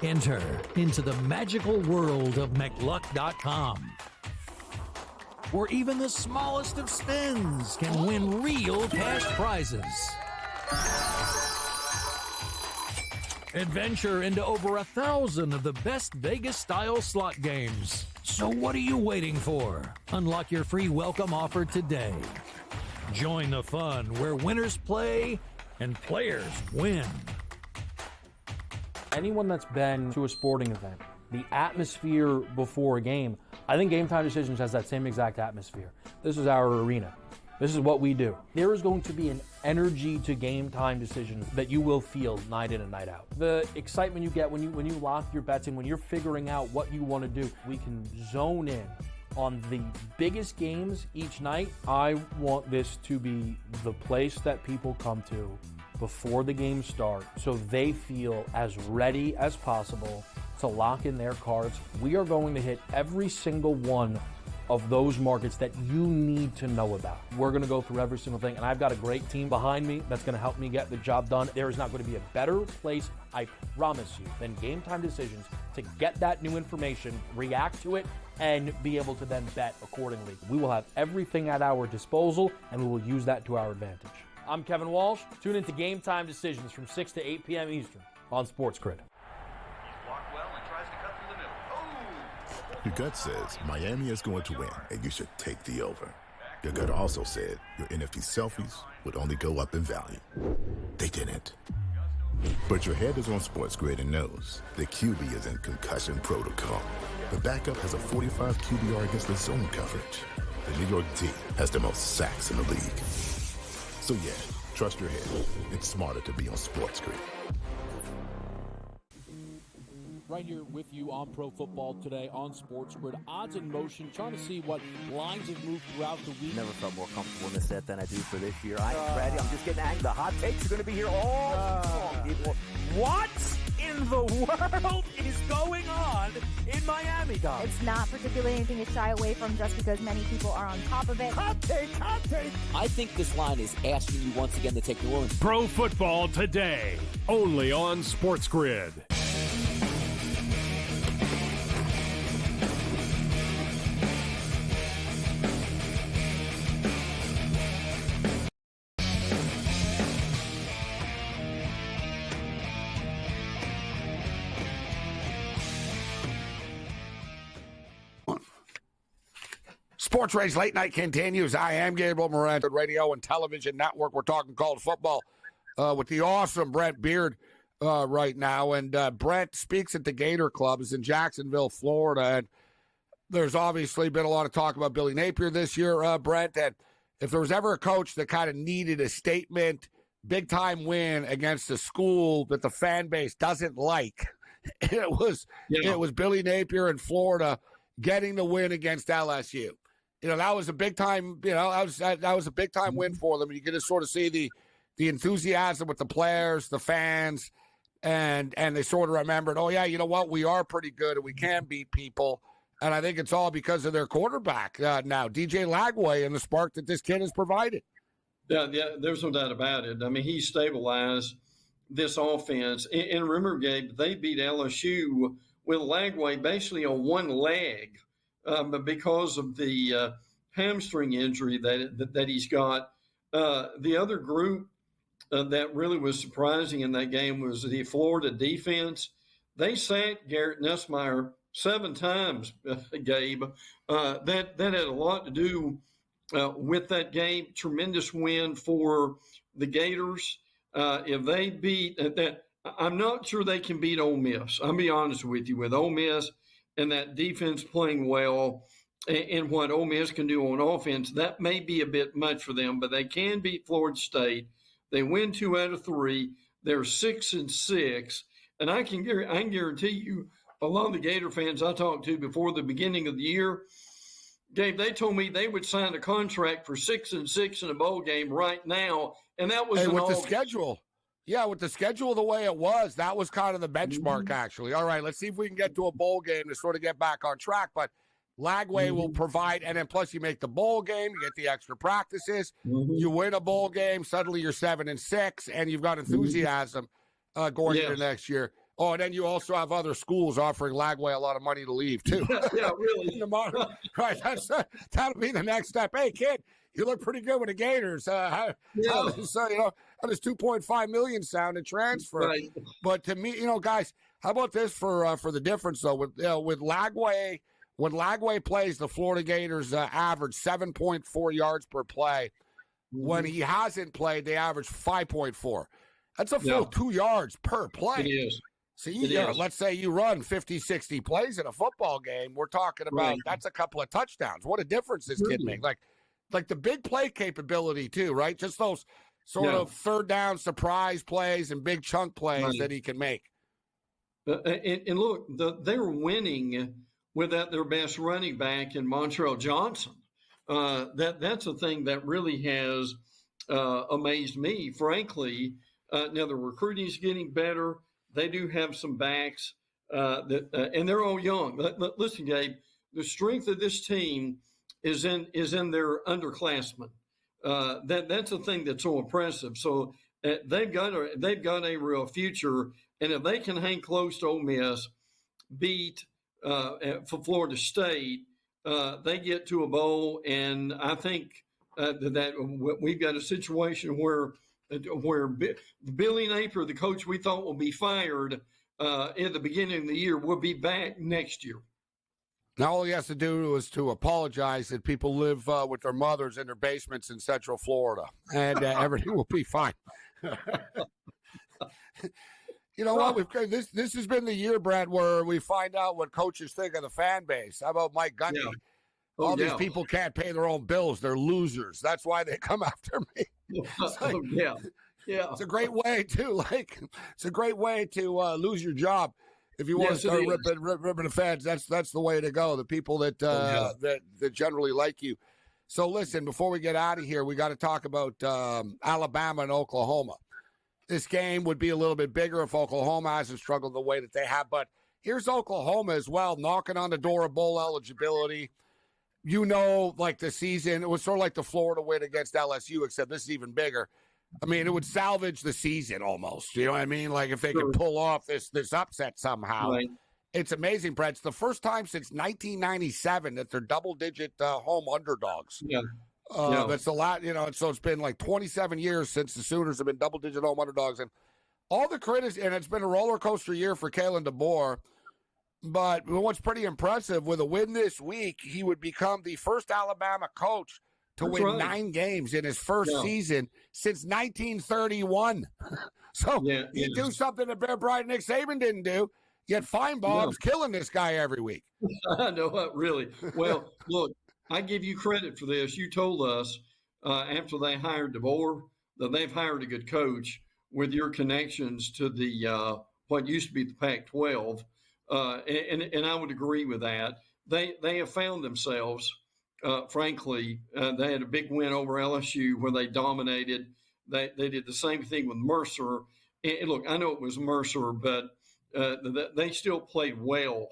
Enter into the magical world of McLuck.com, where even the smallest of spins can win real cash prizes. Adventure into over 1,000 of the best Vegas-style slot games. So what are you waiting for? Unlock your free welcome offer today. Join the fun where winners play and players win. Anyone that's been to a sporting event, the atmosphere before a game, I think Game Time Decisions has that same exact atmosphere. This is our arena. This is what we do. There is going to be an energy to Game Time Decisions that you will feel night in and night out. The excitement you get when you lock your bets in, when you're figuring out what you want to do, we can zone in on the biggest games each night. I want this to be the place that people come to before the games start so they feel as ready as possible to lock in their cards. We are going to hit every single one of those markets that you need to know about. We're going to go through every single thing, and I've got a great team behind me that's going to help me get the job done. There is not going to be a better place, I promise you, than Game Time Decisions to get that new information, react to it, and be able to then bet accordingly. We will have everything at our disposal, and we will use that to our advantage. I'm Kevin Walsh. Tune into Game Time Decisions from 6 to 8 p.m. Eastern on SportsGrid. Your gut says Miami is going to win, and you should take the over. Your gut also said your NFT selfies would only go up in value. They didn't. But your head is on SportsGrid and knows the QB is in concussion protocol. The backup has a 45 QBR against the zone coverage. The New York D has the most sacks in the league. So yeah, trust your head. It's smarter to be on SportsGrid. Right here with you on Pro Football Today on SportsGrid. Odds in motion, trying to see what lines have moved throughout the week. Never felt more comfortable in this set than I do for this year. Brady, I'm just getting angry. The hot takes are going to be here all long, people. What in the world is going on in Miami, Dom? It's not particularly anything to shy away from just because many people are on top of it. Hot take. I think this line is asking you once again to take New Orleans. Pro Football Today, only on SportsGrid. SportsRage Late Night continues. I am Gabriel Morency, radio and television network. We're talking college football with the awesome Brent Beard right now. And Brent speaks at the Gator Club. Is in Jacksonville, Florida. And there's obviously been a lot of talk about Billy Napier this year, Brent. And if there was ever a coach that kind of needed a statement, big-time win against a school that the fan base doesn't like, it was Billy Napier in Florida getting the win against LSU. You know, that was a big time, that was a big time win for them. You can just sort of see the enthusiasm with the players, the fans, and they sort of remembered, oh, yeah, you know what? We are pretty good and we can beat people. And I think it's all because of their quarterback now, DJ Lagway, and the spark that this kid has provided. Yeah, there's no doubt about it. I mean, he stabilized this offense. And remember, Gabe, they beat LSU with Lagway basically on one leg because of the hamstring injury that he's got. The other group that really was surprising in that game was the Florida defense. They sacked Garrett Nussmeier 7 times, Gabe. That had a lot to do with that game. Tremendous win for the Gators. If they beat that, I'm not sure they can beat Ole Miss. I'll be honest with you. With Ole Miss and that defense playing well, and what Ole Miss can do on offense, that may be a bit much for them. But they can beat Florida State. They win 2 out of 3. They're 6-6, and I can guarantee you, a lot of the Gator fans I talked to before the beginning of the year, Gabe, they told me they would sign a contract for 6-6 in a bowl game right now, and that was with the schedule. Yeah, with the schedule the way it was, that was kind of the benchmark, actually. All right, let's see if we can get to a bowl game to sort of get back on track. But Lagway will provide, and then plus you make the bowl game, you get the extra practices, you win a bowl game, suddenly you're 7-6, and you've got enthusiasm going into next year. Oh, and then you also have other schools offering Lagway a lot of money to leave, too. Yeah, really. Right, that'll be the next step. Hey, kid, you look pretty good with the Gators. How does $2.5 million sound in transfer? Right. But to me, guys, how about this for the difference, though? With Lagway, when Lagway plays, the Florida Gators average 7.4 yards per play. When he hasn't played, they average 5.4. That's a full 2 yards per play. It is. So let's say you run 50, 60 plays in a football game. We're talking about that's a couple of touchdowns. What a difference this kid makes. Like the big play capability too, right? Just those sort of third down surprise plays and big chunk plays that he can make. And look, they were winning without their best running back in Montrell Johnson. That's a thing that really has amazed me, frankly. Now the recruiting is getting better. They do have some backs and they're all young. Listen, Gabe, the strength of this team is in their underclassmen. That's a thing that's so impressive. So they've got a real future, and if they can hang close to Ole Miss, beat for Florida State, they get to a bowl, and I think that we've got a situation where Billy Napier, the coach we thought will be fired at the beginning of the year, will be back next year. Now all he has to do is to apologize that people live with their mothers in their basements in Central Florida, and everything will be fine. You know what? This has been the year, Brad, where we find out what coaches think of the fan base. How about Mike Gundy? Yeah. All these people can't pay their own bills. They're losers. That's why they come after me. It's a great way to lose your job if you want to start ripping the fans. That's the way to go. The people that that generally like you. So listen, before we get out of here, we got to talk about Alabama and Oklahoma. This game would be a little bit bigger if Oklahoma hasn't struggled the way that they have. But here's Oklahoma as well, knocking on the door of bowl eligibility. Like the season, it was sort of like the Florida win against LSU, except this is even bigger. I mean, it would salvage the season almost. You know what I mean? Like if they could pull off this upset somehow. Right. It's amazing, Brett. It's the first time since 1997 that they're double-digit home underdogs. Yeah. That's a lot, so it's been like 27 years since the Sooners have been double-digit home underdogs. And all the critics, and it's been a roller coaster year for Kalen DeBoer. But what's pretty impressive, with a win this week, he would become the first Alabama coach to win 9 games in his first season since 1931. So you do something that Bear Bryant and Nick Saban didn't do, yet Feinbaum's killing this guy every week. I know what, really. Well, look, I give you credit for this. You told us after they hired DeBoer that they've hired a good coach with your connections to the what used to be the Pac-12. And I would agree with that. They have found themselves, frankly. They had a big win over LSU where they dominated. They did the same thing with Mercer, and look, I know it was Mercer, but they still played well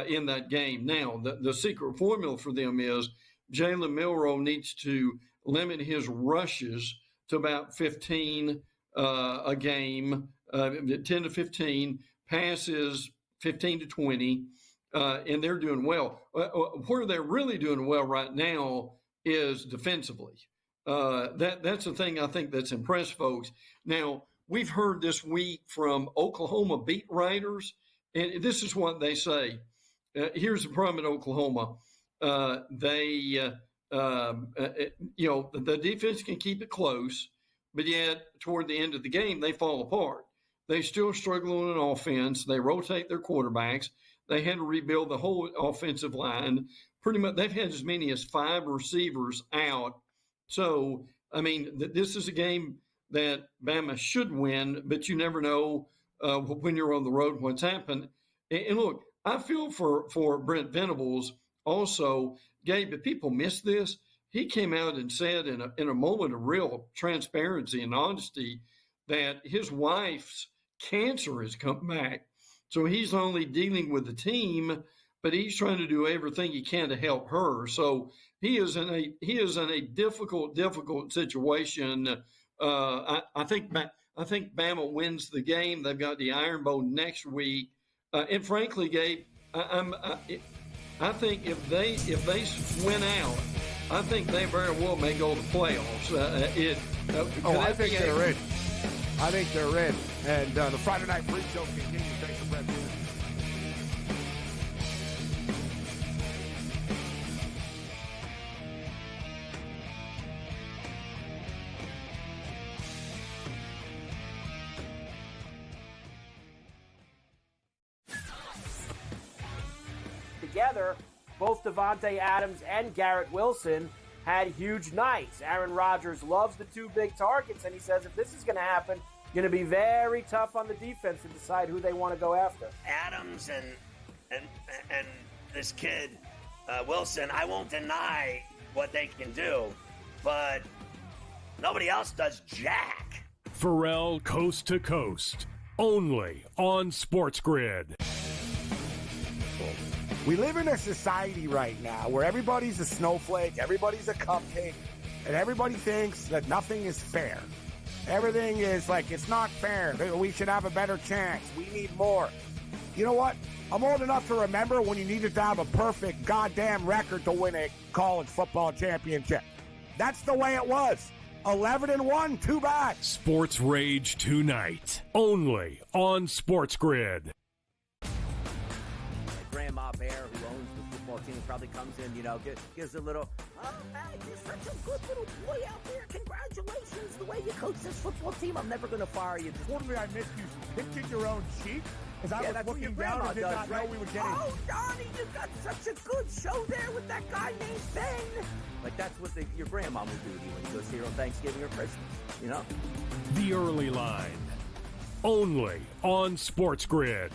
in that game. Now, the secret formula for them is Jalen Milroe needs to limit his rushes to about 15 a game, 10 to 15, passes 15 to 20, and they're doing well. Where they're really doing well right now is defensively. That's the thing I think that's impressed folks. Now, we've heard this week from Oklahoma beat writers, and this is what they say. Here's the problem at Oklahoma. The defense can keep it close, but yet toward the end of the game, they fall apart. They still struggle on offense. They rotate their quarterbacks. They had to rebuild the whole offensive line. Pretty much, they've had as many as 5 receivers out. So, I mean, this is a game that Bama should win, but you never know when you're on the road what's happened. And look, I feel for Brent Venables also. Gabe, if people miss this, he came out and said in a moment of real transparency and honesty that his wife's cancer has come back. So he's only dealing with the team, but he's trying to do everything he can to help her. So he is in a difficult situation. I think Bama wins the game. They've got the Iron Bowl next week, and frankly, Gabe, I think if they win out, I think they very well may go to the playoffs. I think they're in. I think they're in. And the Friday Night Freak Show continues. Thanks for Brett Beard. Together, both Davante Adams and Garrett Wilson had huge nights. Aaron Rodgers loves the 2 big targets, and he says if this is going to happen, going to be very tough on the defense to decide who they want to go after. Adams and this kid Wilson, I won't deny what they can do, but nobody else does jack. Pharrell Coast to Coast, only on SportsGrid. We live in a society right now where everybody's a snowflake, everybody's a cupcake, and everybody thinks that nothing is fair. Everything is like, it's not fair. We should have a better chance. We need more. You know what? I'm old enough to remember when you needed to have a perfect goddamn record to win a college football championship. That's the way it was. 11-1, too bad. SportsRage tonight, only on SportsGrid. Grandma Bear, who owns the football team, probably comes in, gives a little, oh, man, you're such a good little boy out there. Congratulations, the way you coach this football team. I'm never going to fire you. Totally, I missed you. Pinching your own cheek? As I was looking down and did not know we were getting... Oh, Donnie, you got such a good show there with that guy named Ben. Like, that's what your grandma would do to you when you go see her on Thanksgiving or Christmas, The Early Line, only on SportsGrid.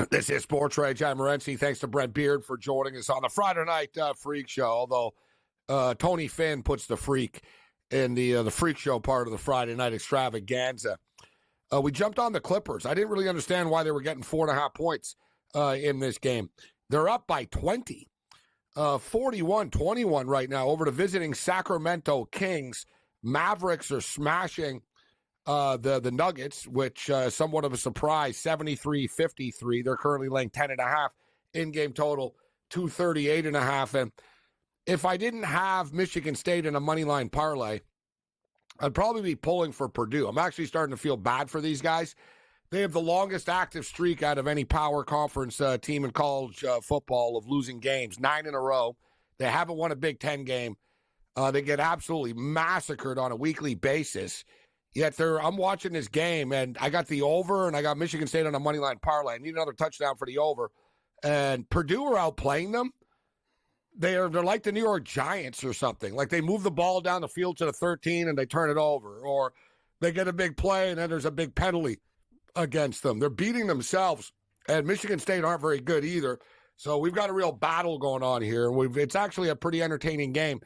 This is SportsRage. I'm Morency. Thanks to Brett Beard for joining us on the Friday Night Freak Show. Although Tony Finn puts the freak in the Freak Show part of the Friday Night Extravaganza. We jumped on the Clippers. I didn't really understand why they were getting 4.5 points in this game. They're up by 20, 41-21 right now over the visiting Sacramento Kings. Mavericks are smashing the Nuggets, which somewhat of a surprise, 73-53. They're currently laying 10.5 in-game total, 238.5. And if I didn't have Michigan State in a money line parlay, I'd probably be pulling for Purdue. I'm actually starting to feel bad for these guys. They have the longest active streak out of any power conference team in college football of losing games, 9 in a row. They haven't won a Big Ten game. They get absolutely massacred on a weekly basis. Yet I'm watching this game, and I got the over, and I got Michigan State on a money line parlay. I need another touchdown for the over. And Purdue are outplaying them. They're like the New York Giants or something. Like they move the ball down the field to the 13 and they turn it over. Or they get a big play and then there's a big penalty against them. They're beating themselves. And Michigan State aren't very good either. So we've got a real battle going on here. It's actually a pretty entertaining game.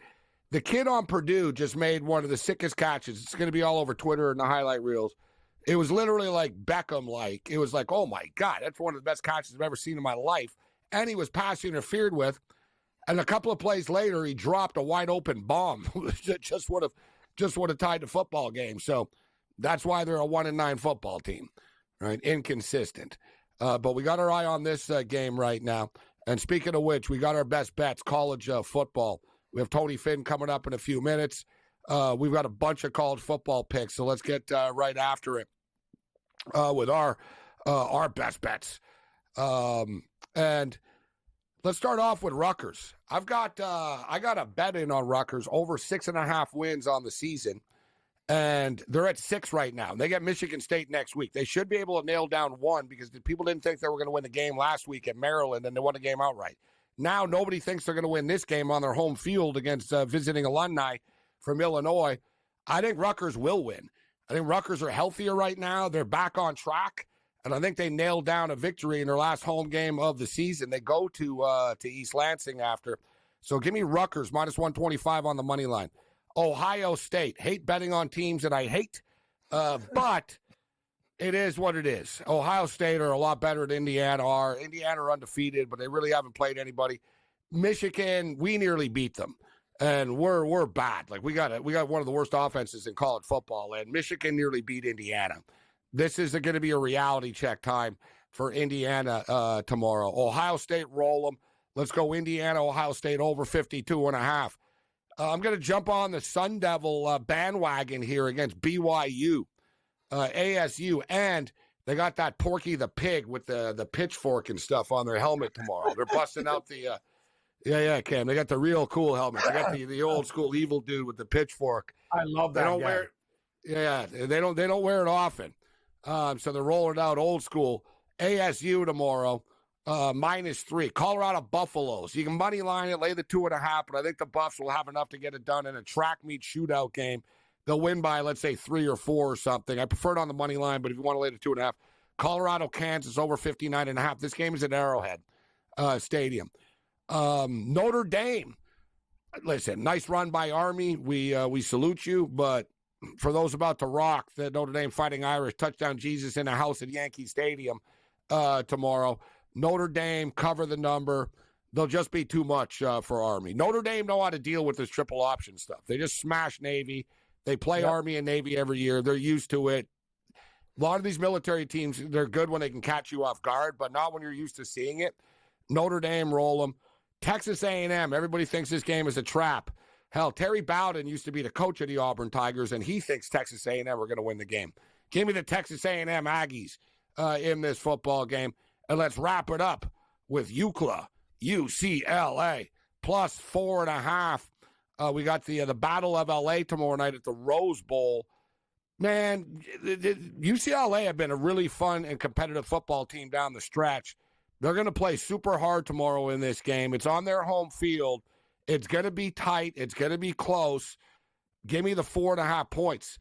The kid on Purdue just made one of the sickest catches. It's going to be all over Twitter and the highlight reels. It was literally like Beckham-like. It was like, oh, my God, that's one of the best catches I've ever seen in my life. And he was pass interfered with. And a couple of plays later, he dropped a wide-open bomb. just would have tied the football game. So that's why they're a 1-9 football team, right? Inconsistent. But we got our eye on this game right now. And speaking of which, we got our best bets, college football. We have Tony Finn coming up in a few minutes. We've got a bunch of college football picks, so let's get right after it with our best bets. And let's start off with Rutgers. I got a bet in on Rutgers over 6.5 wins on the season, and they're at 6 right now. They get Michigan State next week. They should be able to nail down 1 because the people didn't think they were going to win the game last week at Maryland, and they won the game outright. Now nobody thinks they're going to win this game on their home field against visiting alumni from Illinois. I think Rutgers will win. I think Rutgers are healthier right now. They're back on track. And I think they nailed down a victory in their last home game of the season. They go to East Lansing after. So give me Rutgers, minus 125 on the money line. Ohio State. Hate betting on teams that I hate, but it is what it is. Ohio State are a lot better than Indiana are. Indiana are undefeated, but they really haven't played anybody. Michigan, we nearly beat them. And we're bad. Like we got one of the worst offenses in college football, and Michigan nearly beat Indiana. This is going to be a reality check time for Indiana tomorrow. Ohio State, roll them. Let's go Indiana, Ohio State over 52.5. I'm going to jump on the Sun Devil bandwagon here against BYU, ASU, and they got that Porky the Pig with the pitchfork and stuff on their helmet tomorrow. They're busting out the Cam. They got the real cool helmet. They got the old school evil dude with the pitchfork. I love that. They don't wear it often. So they're rolling out old school. ASU tomorrow, -3. Colorado Buffaloes. You can money line it, lay the 2.5, but I think the Buffs will have enough to get it done in a track meet shootout game. They'll win by, let's say, 3 or 4 or something. I prefer it on the money line, but if you want to lay the 2.5, Colorado, Kansas over 59.5. This game is at Arrowhead Stadium. Notre Dame. Listen, nice run by Army. We salute you, but for those about to rock the Notre Dame Fighting Irish, touchdown Jesus in a house at Yankee Stadium tomorrow. Notre Dame, cover the number. They'll just be too much for Army. Notre Dame know how to deal with this triple option stuff. They just smash Navy. They play Army and Navy every year. They're used to it. A lot of these military teams, they're good when they can catch you off guard, but not when you're used to seeing it. Notre Dame, roll them. Texas A&M, everybody thinks this game is a trap. Hell, Terry Bowden used to be the coach of the Auburn Tigers, and he thinks Texas A&M are going to win the game. Give me the Texas A&M Aggies in this football game. And let's wrap it up with UCLA, UCLA, plus 4.5. We got the Battle of L.A. tomorrow night at the Rose Bowl. Man, UCLA have been a really fun and competitive football team down the stretch. They're going to play super hard tomorrow in this game. It's on their home field. It's going to be tight. It's going to be close. Give me the 4.5 points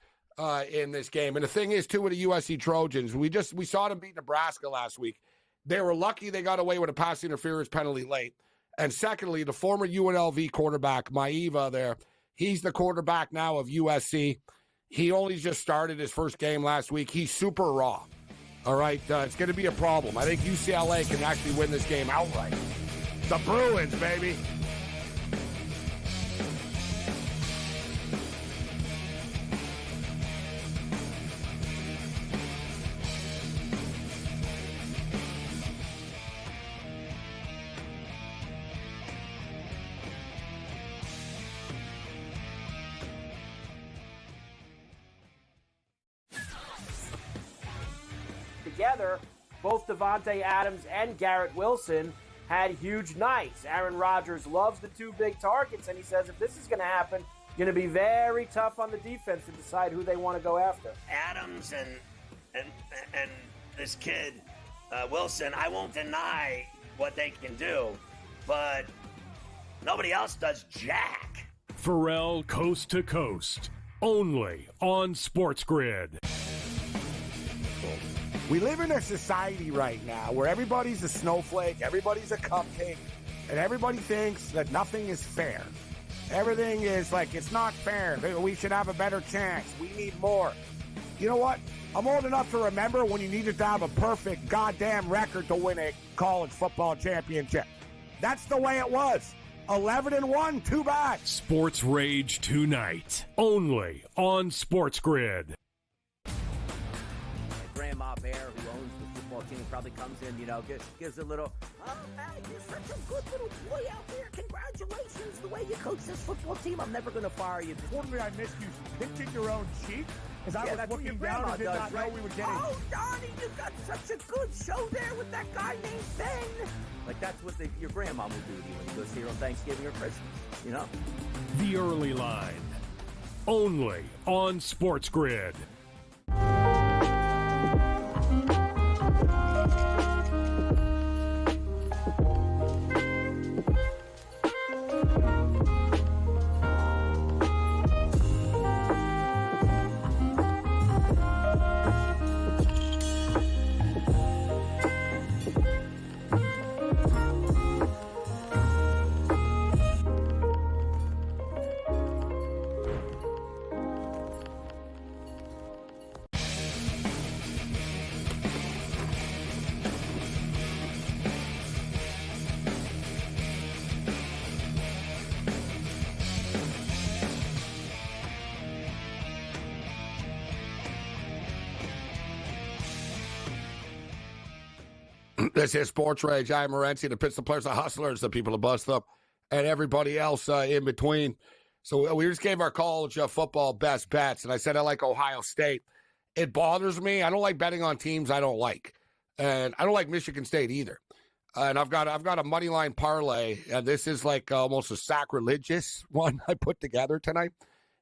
in this game. And the thing is, too, with the USC Trojans, we saw them beat Nebraska last week. They were lucky they got away with a pass interference penalty late. And secondly, the former UNLV quarterback, Maiva there, he's the quarterback now of USC. He only just started his first game last week. He's super raw. All right, it's going to be a problem. I think UCLA can actually win this game outright. The Bruins, baby. together, both Devontae Adams and Garrett Wilson had huge nights. Aaron Rodgers loves the two big targets, and he says if this is going to happen, going to be very tough on the defense to decide who they want to go after. Adams and this kid Wilson, I won't deny what they can do, but nobody else does jack. Pharrell Coast to Coast, only on SportsGrid. We live in a society right now where everybody's a snowflake, everybody's a cupcake, and everybody thinks that nothing is fair. Everything is like, it's not fair. We should have a better chance. We need more. You know what? I'm old enough to remember when you needed to have a perfect goddamn record to win a college football championship. That's the way it was. 11-1, too bad. Sports Rage tonight, only on SportsGrid. Grandma Bear, who owns the football team, probably comes in, gives a little, oh, man, you're such a good little boy out there. Congratulations, the way you coach this football team. I'm never going to fire you. Totally, I missed you pinching your own cheek as I was looking down and did not know we were getting. Oh, Donnie, you got such a good show there with that guy named Ben. Like, that's what your grandma will do to you when you go see her on Thanksgiving or Christmas, The Early Line, only on SportsGrid. This is Sports Rage. I am Morency, the Pits, the Players, the Hustlers, the people to bust up, and everybody else in between. So we just gave our college football best bets, and I said I like Ohio State. It bothers me. I don't like betting on teams I don't like, and I don't like Michigan State either. And I've got a money line parlay, and this is like almost a sacrilegious one I put together tonight.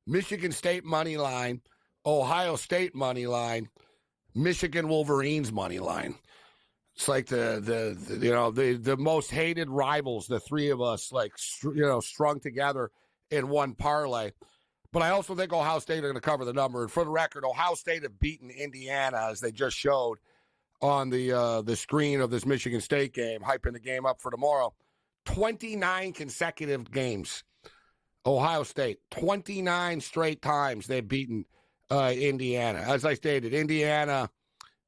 Michigan State money line, Ohio State money line, Michigan Wolverines money line. It's like the most hated rivals, the three of us, strung together in one parlay. But I also think Ohio State are going to cover the number. And for the record, Ohio State have beaten Indiana, as they just showed on the screen of this Michigan State game, hyping the game up for tomorrow. 29 consecutive games. Ohio State, 29 straight times they've beaten Indiana. As I stated, Indiana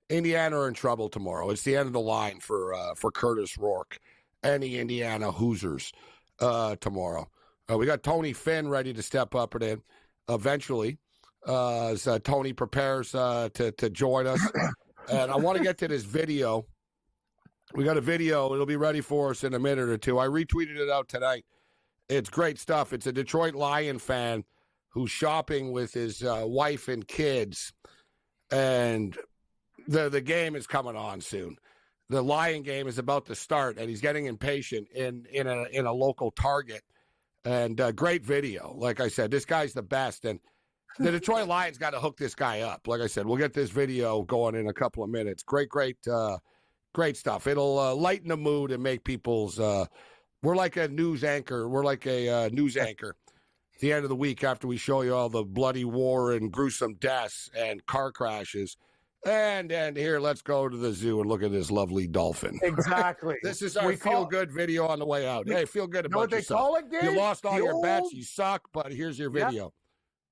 are in trouble tomorrow. It's the end of the line for Curtis Rourke and the Indiana Hoosiers tomorrow. We got Tony Finn ready to step up and in eventually as Tony prepares to join us. And I want to get to this video. We got a video. It'll be ready for us in a minute or two. I retweeted it out tonight. It's great stuff. It's a Detroit Lion fan who's shopping with his wife and kids, and the game is coming on soon. The Lion game is about to start, and he's getting impatient in a local Target. And great video. Like I said, this guy's the best, and the Detroit Lions got to hook this guy up. Like I said, we'll get this video going in a couple of minutes. Great stuff. It'll lighten the mood and make people's. We're like a news anchor. We're like a news anchor. At the end of the week, after we show you all the bloody war and gruesome deaths and car crashes. And here, let's go to the zoo and look at this lovely dolphin. Exactly. This is our feel-good video on the way out. Hey, feel good about yourself. Know what they call it, Gabe? You lost all your bets. You suck, but here's your video. Yep.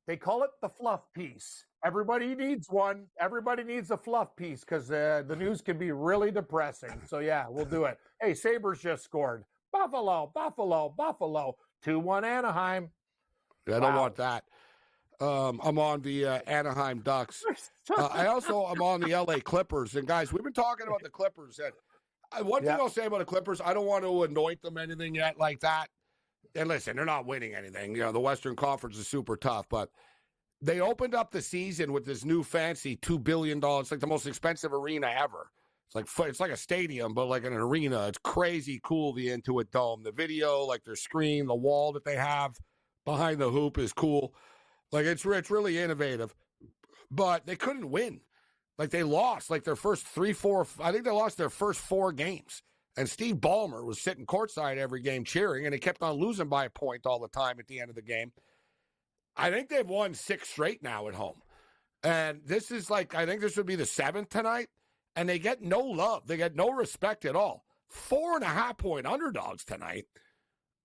They call it the fluff piece. Everybody needs one. Everybody needs a fluff piece because the news can be really depressing. So, yeah, we'll do it. Hey, Sabres just scored. Buffalo. 2-1 Anaheim. I don't want that. I'm on the Anaheim Ducks. I also am on the LA Clippers. And, guys, we've been talking about the Clippers. And one thing I'll say about the Clippers, I don't want to anoint them anything yet like that. And, listen, they're not winning anything. You know, the Western Conference is super tough. But They opened up the season with this new fancy $2 billion. It's like the most expensive arena ever. It's like a stadium, but like an arena. It's crazy cool, the Intuit Dome. The video, like their screen, the wall that they have behind the hoop is cool. Like it's really innovative. But they couldn't win. Like they lost like their first 3-4. I think they lost their first 4 games. And Steve Ballmer was sitting courtside every game cheering, and he kept on losing by a point all the time at the end of the game. I think they've won 6 straight now at home. And this is like, I think this would be the 7th tonight. And they get no love. They get no respect at all. 4.5-point underdogs tonight.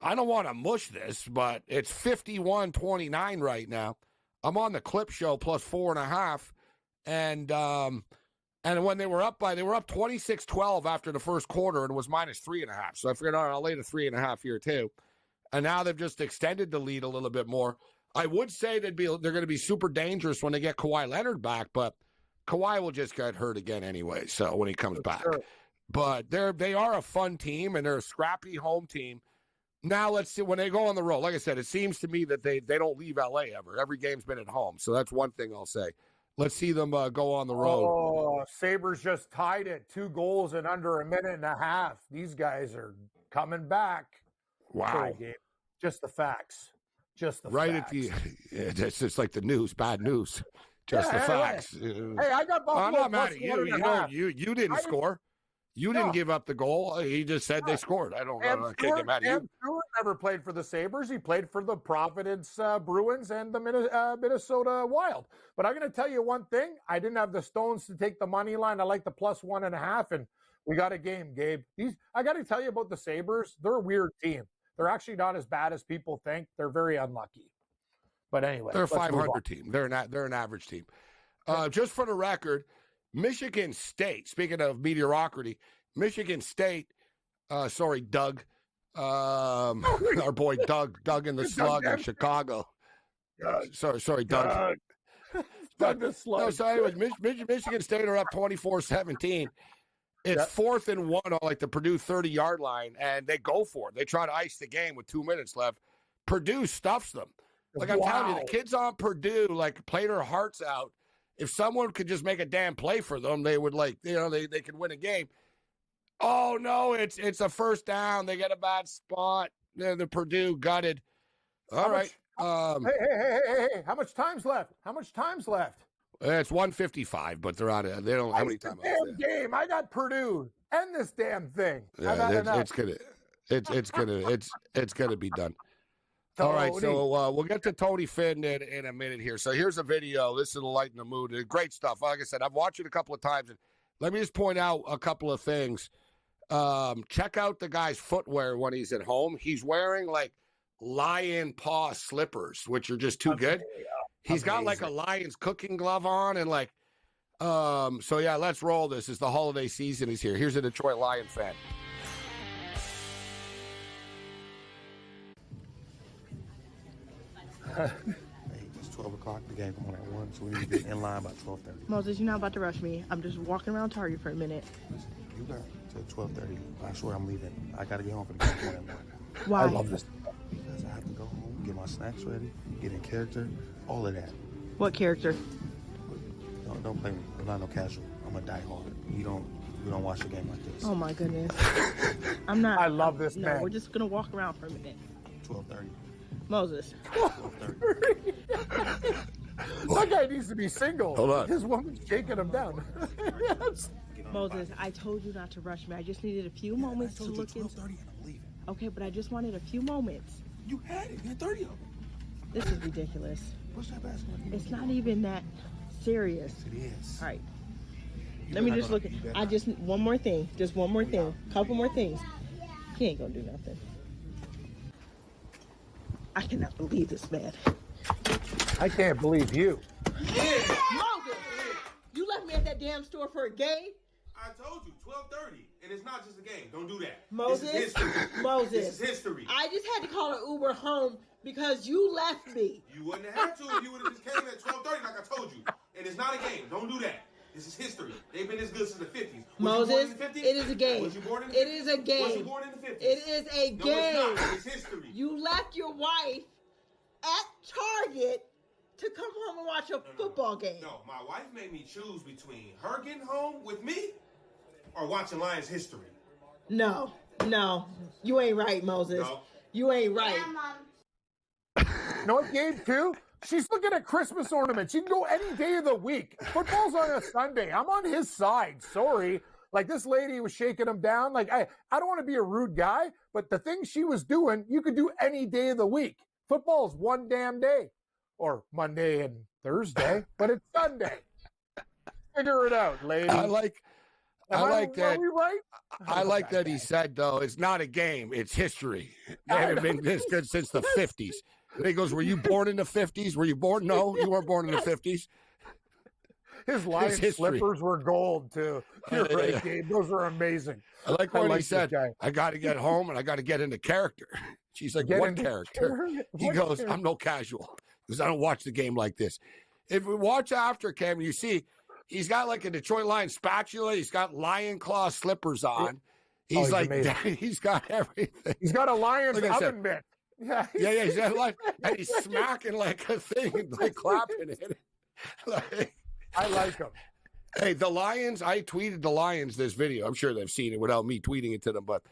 I don't want to mush this, but it's 51-29 right now. I'm on the clip show plus 4.5. And when they were up 26-12 after the first quarter, and it was minus 3.5. So I figured, all right, I'll lay the 3.5 here too. And now they've just extended the lead a little bit more. I would say they're going to be super dangerous when they get Kawhi Leonard back, but Kawhi will just get hurt again anyway. So when he comes back, but they are a fun team, and they're a scrappy home team. Now let's see when they go on the road. Like I said, it seems to me that they don't leave LA ever. Every game's been at home, so that's one thing I'll say. Let's see them go on the road. Oh, Sabres just tied it. 2 goals in under a minute and a half. These guys are coming back. Wow. Just the facts. Just the right facts. At the, it's just like the news, bad news. Just the facts. Hey, I got Buffalo. I'm not mad at you. You didn't score. You didn't give up the goal. He just said they scored. I can't get mad at you. Stewart never played for the Sabres. He played for the Providence Bruins and the Minnesota Wild. But I'm going to tell you one thing. I didn't have the stones to take the money line. I like the plus 1.5, and we got a game, Gabe. I got to tell you about the Sabres. They're a weird team. They're actually not as bad as people think. They're very unlucky. But anyway, they're a 500 team. They're an average team. Just for the record, Michigan State, speaking of mediocrity, Michigan State, Doug, our boy Doug in the Slug in Chicago. Sorry, Doug. Doug the Slug. No, so anyways, Michigan State are up 24-17. It's 4th and 1 on like the Purdue 30-yard line, and they go for it. They try to ice the game with 2 minutes left. Purdue stuffs them. Like I'm telling you, the kids on Purdue like played their hearts out. If someone could just make a damn play for them, they would they could win a game. Oh no, it's a first down. They get a bad spot. The Purdue gutted. All right. Hey! How much time's left? It's 1:55, but they're out of. They don't. How many times? Damn game! I got Purdue. End this damn thing. Yeah, it's gonna be done. All right, so we'll get to Tony Finn in a minute here. So here's a video. This will lighten the mood. Great stuff. Like I said, I've watched it a couple of times. And let me just point out a couple of things. Check out the guy's footwear when he's at home. He's wearing like lion paw slippers, which are just too good. He's got like a Lions cooking glove on and like, so yeah, let's roll this as the holiday season is here. Here's a Detroit Lion fan. It's 12 o'clock. The game come on at 1, so we need to get in line by 12:30. Moses, you're not about to rush me. I'm just walking around Target for a minute. Listen, you got to 12:30. I swear I'm leaving. I got to get home for the game at 1. Why? I love this. Because I have to go home, get my snacks ready, get in character, all of that. What character? Don't play me. I'm not no casual. I'm a diehard. We don't watch the game like this. Oh my goodness. I'm not. I love this man. No, we're just gonna walk around for a minute. 12:30. Moses. 12:30. That guy needs to be single. Hold on. His woman's shaking him down. Moses, I told you not to rush me. I just needed a few moments to look into. 12:30 and I'm leaving. Okay, but I just wanted a few moments. You had it. You had 30 of them. This is ridiculous. Push that basketball. It's not even that serious. Yes, it is. All right. Let me just look at. I just one more thing. Just one more thing. Couple more things. He ain't gonna do nothing. I cannot believe this man. I can't believe you. Moses, you left me at that damn store for a game? I told you, 12:30, and it's not just a game. Don't do that. Moses, this is history. Moses, this is history. I just had to call an Uber home because you left me. You wouldn't have had to if you would have just came at 12:30 like I told you. And it's not a game. Don't do that. This is history. They've been this good since the 50s. Moses, it is a game. Was you born in the 50s? It is a game. Was you born in the 50s? It is a game. No, it's not. It's history. You left your wife at Target to come home and watch a football game. No, my wife made me choose between her getting home with me or watching Lions history. No, you ain't right, Moses. No. You ain't right. You know what, Gabe, too? She's looking at Christmas ornaments. She can go any day of the week. Football's on a Sunday. I'm on his side. Sorry. Like, this lady was shaking him down. Like, I don't want to be a rude guy, but the thing she was doing, you could do any day of the week. Football's one damn day. Or Monday and Thursday, but it's Sunday. Figure it out, lady. I like that. Are we right? I like that he said, though, it's not a game, it's history. They haven't been this good since the 50s. And he goes, were you born in the 50s? Were you born? No, you weren't born in the 50s. His Lions slippers were gold, too. You're right, Gabe. Those are amazing. I like what he said. I got to get home and I got to get into character. She's like, what character? He goes, I'm no casual because I don't watch the game like this. If we watch after, Cam, you see he's got like a Detroit Lions spatula. He's got lion claw slippers on. He's he's got everything. He's got a Lions oven mitt. Yeah, he's got like, and he's smacking like a thing, like clapping it. Like, I like him. Hey, the Lions, I tweeted the Lions this video. I'm sure they've seen it without me tweeting it to them, but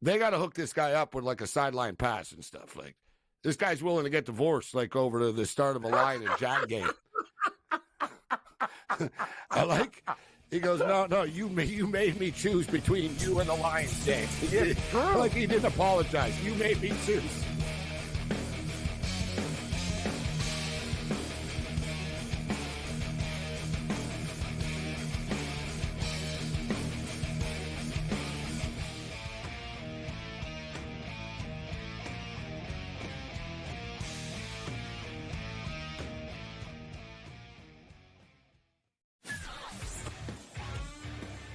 they got to hook this guy up with like a sideline pass and stuff. Like, this guy's willing to get divorced, like over to the start of a Lion and Jag game. He goes, no, you made me choose between you and the Lions game. Like he didn't apologize. You made me choose.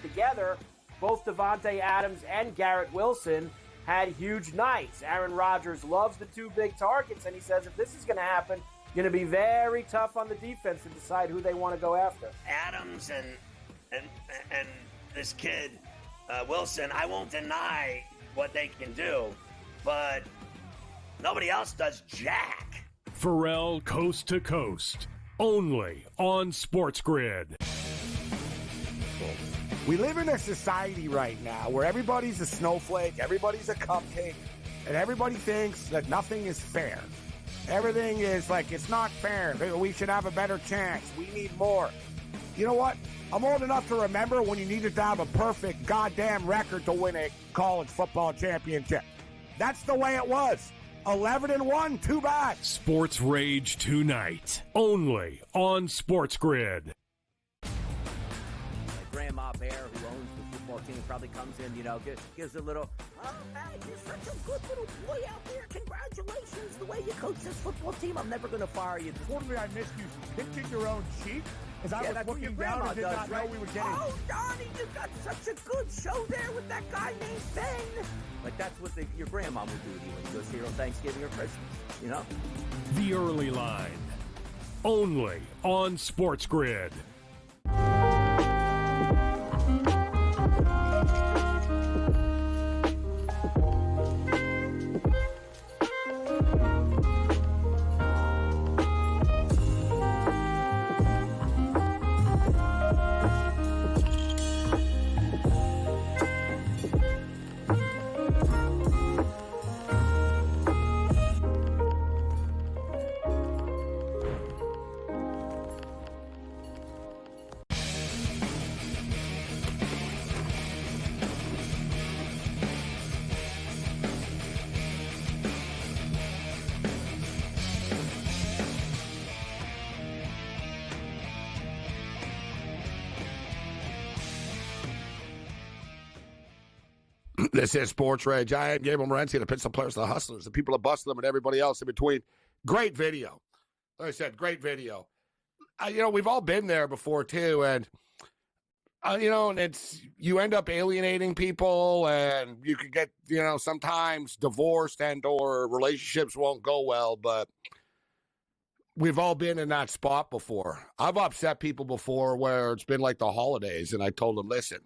Together, both Davante Adams and Garrett Wilson had huge nights. Aaron Rodgers loves the two big targets, and he says if this is going to happen, going to be very tough on the defense to decide who they want to go after. Adams and this kid Wilson, I won't deny what they can do, but nobody else does jack. Pharrell Coast to Coast, only on SportsGrid. We live in a society right now where everybody's a snowflake, everybody's a cupcake, and everybody thinks that nothing is fair. Everything is like, it's not fair. We should have a better chance. We need more. You know what? I'm old enough to remember when you needed to have a perfect goddamn record to win a college football championship. That's the way it was. 11-1, too bad. Sports Rage tonight, only on SportsGrid. Grandma Bear, who owns the football team, probably comes in, gives a little, oh, man, you're such a good little boy out there. Congratulations, the way you coach this football team. I'm never going to fire you. Totally, I missed you pinching your own cheek as I was looking down and did not know we were getting. Oh, Donnie, you got such a good show there with that guy named Ben. Like, that's what your grandma would do to you when you go see her on Thanksgiving or Christmas, The Early Line, only on SportsGrid. This is SportsRage. I am Gabriel Morency, the Pittsburgh Players, the Hustlers, the people that bust them, and everybody else in between. Great video. Like I said, great video. We've all been there before, too, and, and it's, you end up alienating people, and you could get, sometimes divorced and or relationships won't go well, but we've all been in that spot before. I've upset people before where it's been like the holidays, and I told them, listen,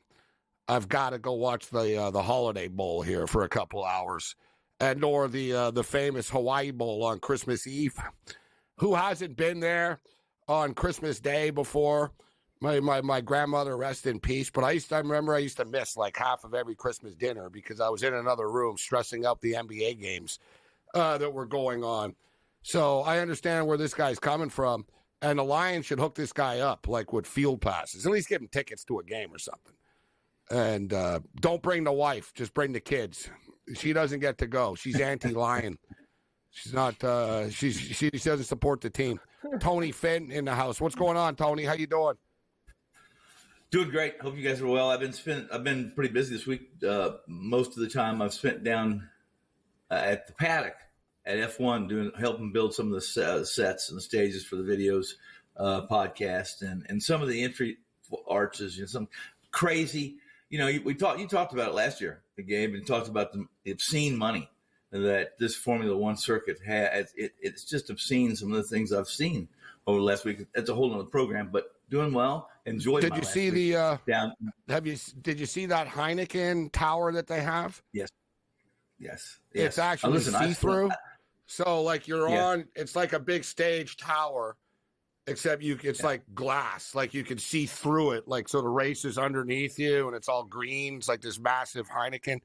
I've got to go watch the Holiday Bowl here for a couple hours, and or the famous Hawaii Bowl on Christmas Eve. Who hasn't been there on Christmas Day before? My grandmother, rest in peace. But I remember I used to miss like half of every Christmas dinner because I was in another room stressing out the NBA games that were going on. So I understand where this guy's coming from. And the Lions should hook this guy up like with field passes. At least give him tickets to a game or something. And don't bring the wife. Just bring the kids. She doesn't get to go. She's anti-Lion. She's not. She doesn't support the team. Tony Finn in the house. What's going on, Tony? How you doing? Doing great. Hope you guys are well. I've been pretty busy this week. Most of the time I've spent down at the paddock at F1 helping build some of the sets and the stages for the videos, podcast, and some of the entry arches. Some crazy. You talked about it last year, Gabe, and talked about the obscene money that this Formula One circuit has. It's just obscene. Some of the things I've seen over the last week. It's a whole other program, but doing well. Enjoyed. Did you see the? Did you see that Heineken tower that they have? Yes. It's actually see-through. So like you're on. It's like a big stage tower, except it's like glass. Like you can see through it. Like so the race is underneath you, and it's all green. It's like this massive Heineken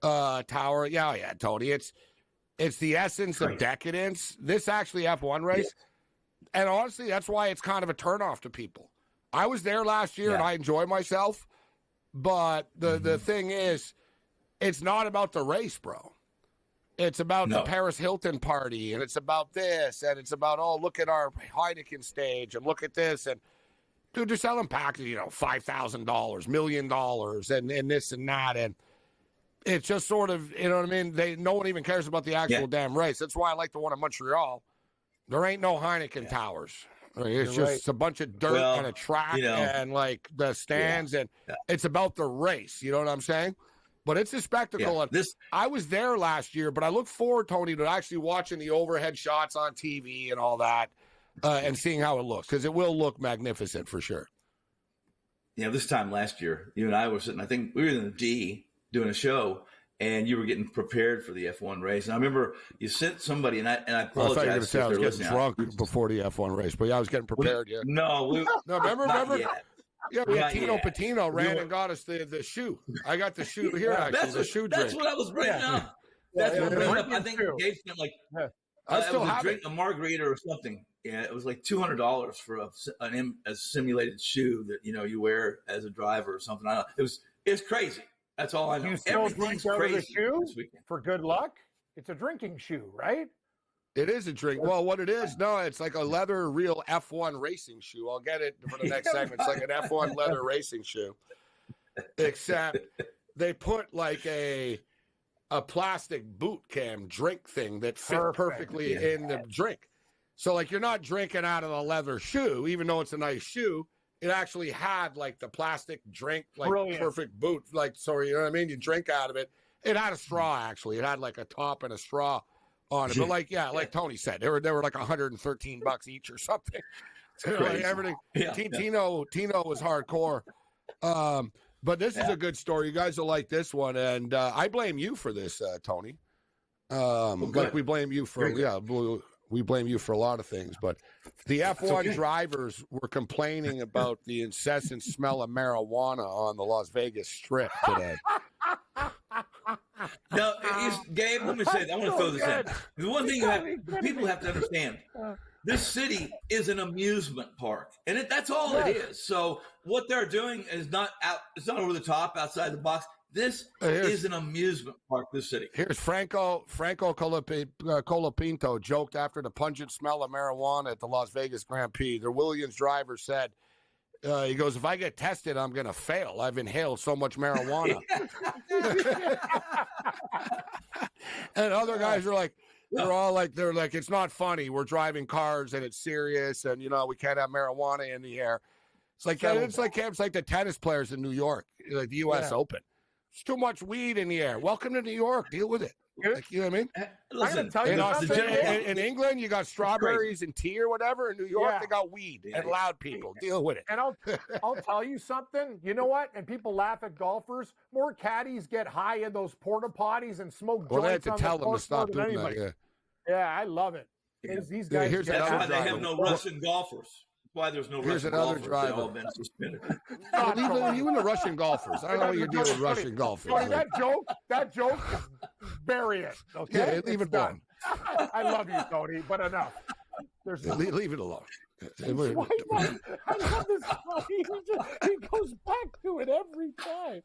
tower. Yeah, Tony. It's the essence of decadence. This actually F1 race. And honestly, that's why it's kind of a turnoff to people. I was there last year and I enjoyed myself. But the thing is, it's not about the race, bro. It's about the Paris Hilton party, and it's about this, and it's about, look at our Heineken stage, and look at this. And, dude, they're selling packages, $5,000, $1 million, and this and that. And it's just sort of, you know what I mean? No one even cares about the actual damn race. That's why I like the one in Montreal. There ain't no Heineken towers. I mean, it's just a bunch of dirt and a track and like the stands, and it's about the race. You know what I'm saying? But it's a spectacle. I was there last year, but I look forward, Tony, to actually watching the overhead shots on TV and all that, and seeing how it looks, because it will look magnificent for sure. This time last year, you and I were sitting. I think we were in the D doing a show. And you were getting prepared for the F1 race. And I remember you sent somebody, and I apologize. I thought you were going to say I was getting drunk before the F1 race, but I was getting prepared. No, remember? Yet. Yeah, Tino Patino ran and got us the shoe. I got the shoe here, actually, the shoe drink. That's what I was bringing up. That's what I was bringing up. I think Gabe spent like a margarita or something. Yeah, it was like $200 for a simulated shoe that you wear as a driver or something. I don't know. It's crazy. That's all I know. You still drink out of the shoe for good luck? It's a drinking shoe, right? It is a drink. Well, what it is, it's like a leather real F1 racing shoe. I'll get it for the next segment. It's like an F1 leather racing shoe. Except they put like a plastic boot cam drink thing that fit perfectly in the drink. So like you're not drinking out of the leather shoe, even though it's a nice shoe. It actually had like the plastic drink, like perfect boot, like, so you know what I mean? You drink out of it. It had a straw, actually. It had like a top and a straw on it. But like Tony said, they were like $113 each or something. Like everything. Yeah. Tino was hardcore. But this is a good story. You guys will like this one. And I blame you for this, Tony. Like we blame you for, we blame you for a lot of things, but the F1 drivers were complaining about the incessant smell of marijuana on the Las Vegas Strip today. Now, Gabe, let me say that. I want to throw this in. The one thing people have to understand, this city is an amusement park, and that's all it is. So what they're doing is not it's not over the top, outside the box. This is an amusement park, this city. Here's Franco Colapinto joked after the pungent smell of marijuana at the Las Vegas Grand Prix. The Williams driver said, he goes, if I get tested, I'm going to fail. I've inhaled so much marijuana. And other guys are like, they're like, it's not funny. We're driving cars and it's serious. And, we can't have marijuana in the air. It's like the tennis players in New York, like the U.S. Open. It's too much weed in the air. Welcome to New York. Deal with it. Like, you know what I mean? Listen, in England, you got strawberries and tea or whatever. In New York, they got weed and loud people. Deal with it. And I'll tell you something. You know what? And people laugh at golfers. More caddies get high in those porta potties and smoke joints. Well, they have to tell them to stop doing that. Yeah, I love it. These guys. Here's That's another why they driver. have no Russian golfers. That's why there's no Here's Russian another golfers. driver. They've all been suspended. You and the Russian golfers. I don't know what you're doing with Russian golfers. Tony, that joke is bury it. Okay, Yeah, leave it alone. I love you, Tony, but enough. Leave it alone. I love this guy. He goes back to it every time.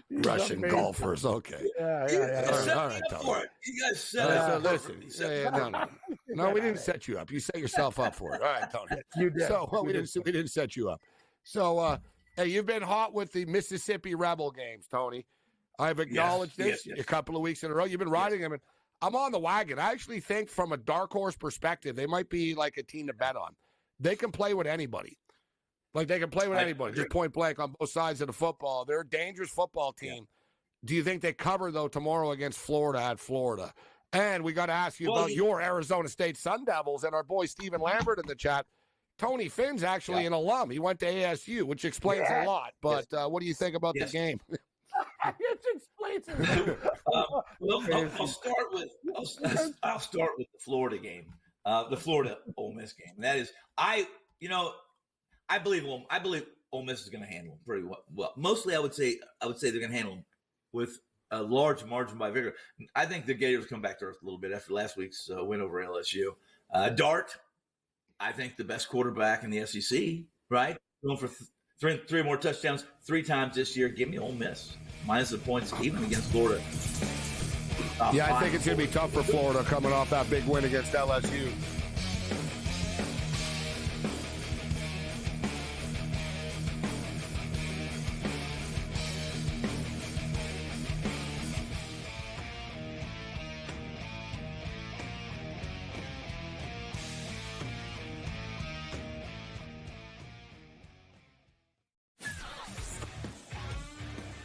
He's Russian amazing. golfers. Okay. Yeah. All right, Tony. You guys set us up. Listen. No, we didn't set you up. You set yourself up for it. All right, Tony. You did. So we didn't set you up. So hey, you've been hot with the Mississippi Rebel games, Tony. I've acknowledged this a couple of weeks in a row. You've been riding them, and I'm on the wagon. I actually think, from a dark horse perspective, they might be like a team to bet on. They can play with anybody. Like, they can play with anybody, just point blank on both sides of the football. They're a dangerous football team. Yeah. Do you think they cover, though, tomorrow against Florida at Florida? And we got to ask you about your Arizona State Sun Devils and our boy Stephen Lambert in the chat. Tony Finn's actually an alum. He went to ASU, which explains a lot. But what do you think about the game? It explains it. I'll start with the Florida game, the Florida Ole Miss game. And that is, I believe Ole Miss is going to handle them pretty well. Mostly, I would say they're going to handle them with a large margin by vigor. I think the Gators come back to earth a little bit after last week's win over LSU. Dart, I think the best quarterback in the SEC, right? Going for three more touchdowns 3 times this year. Give me Ole Miss minus the points, even against Florida. I think it's going to be tough for Florida coming off that big win against LSU.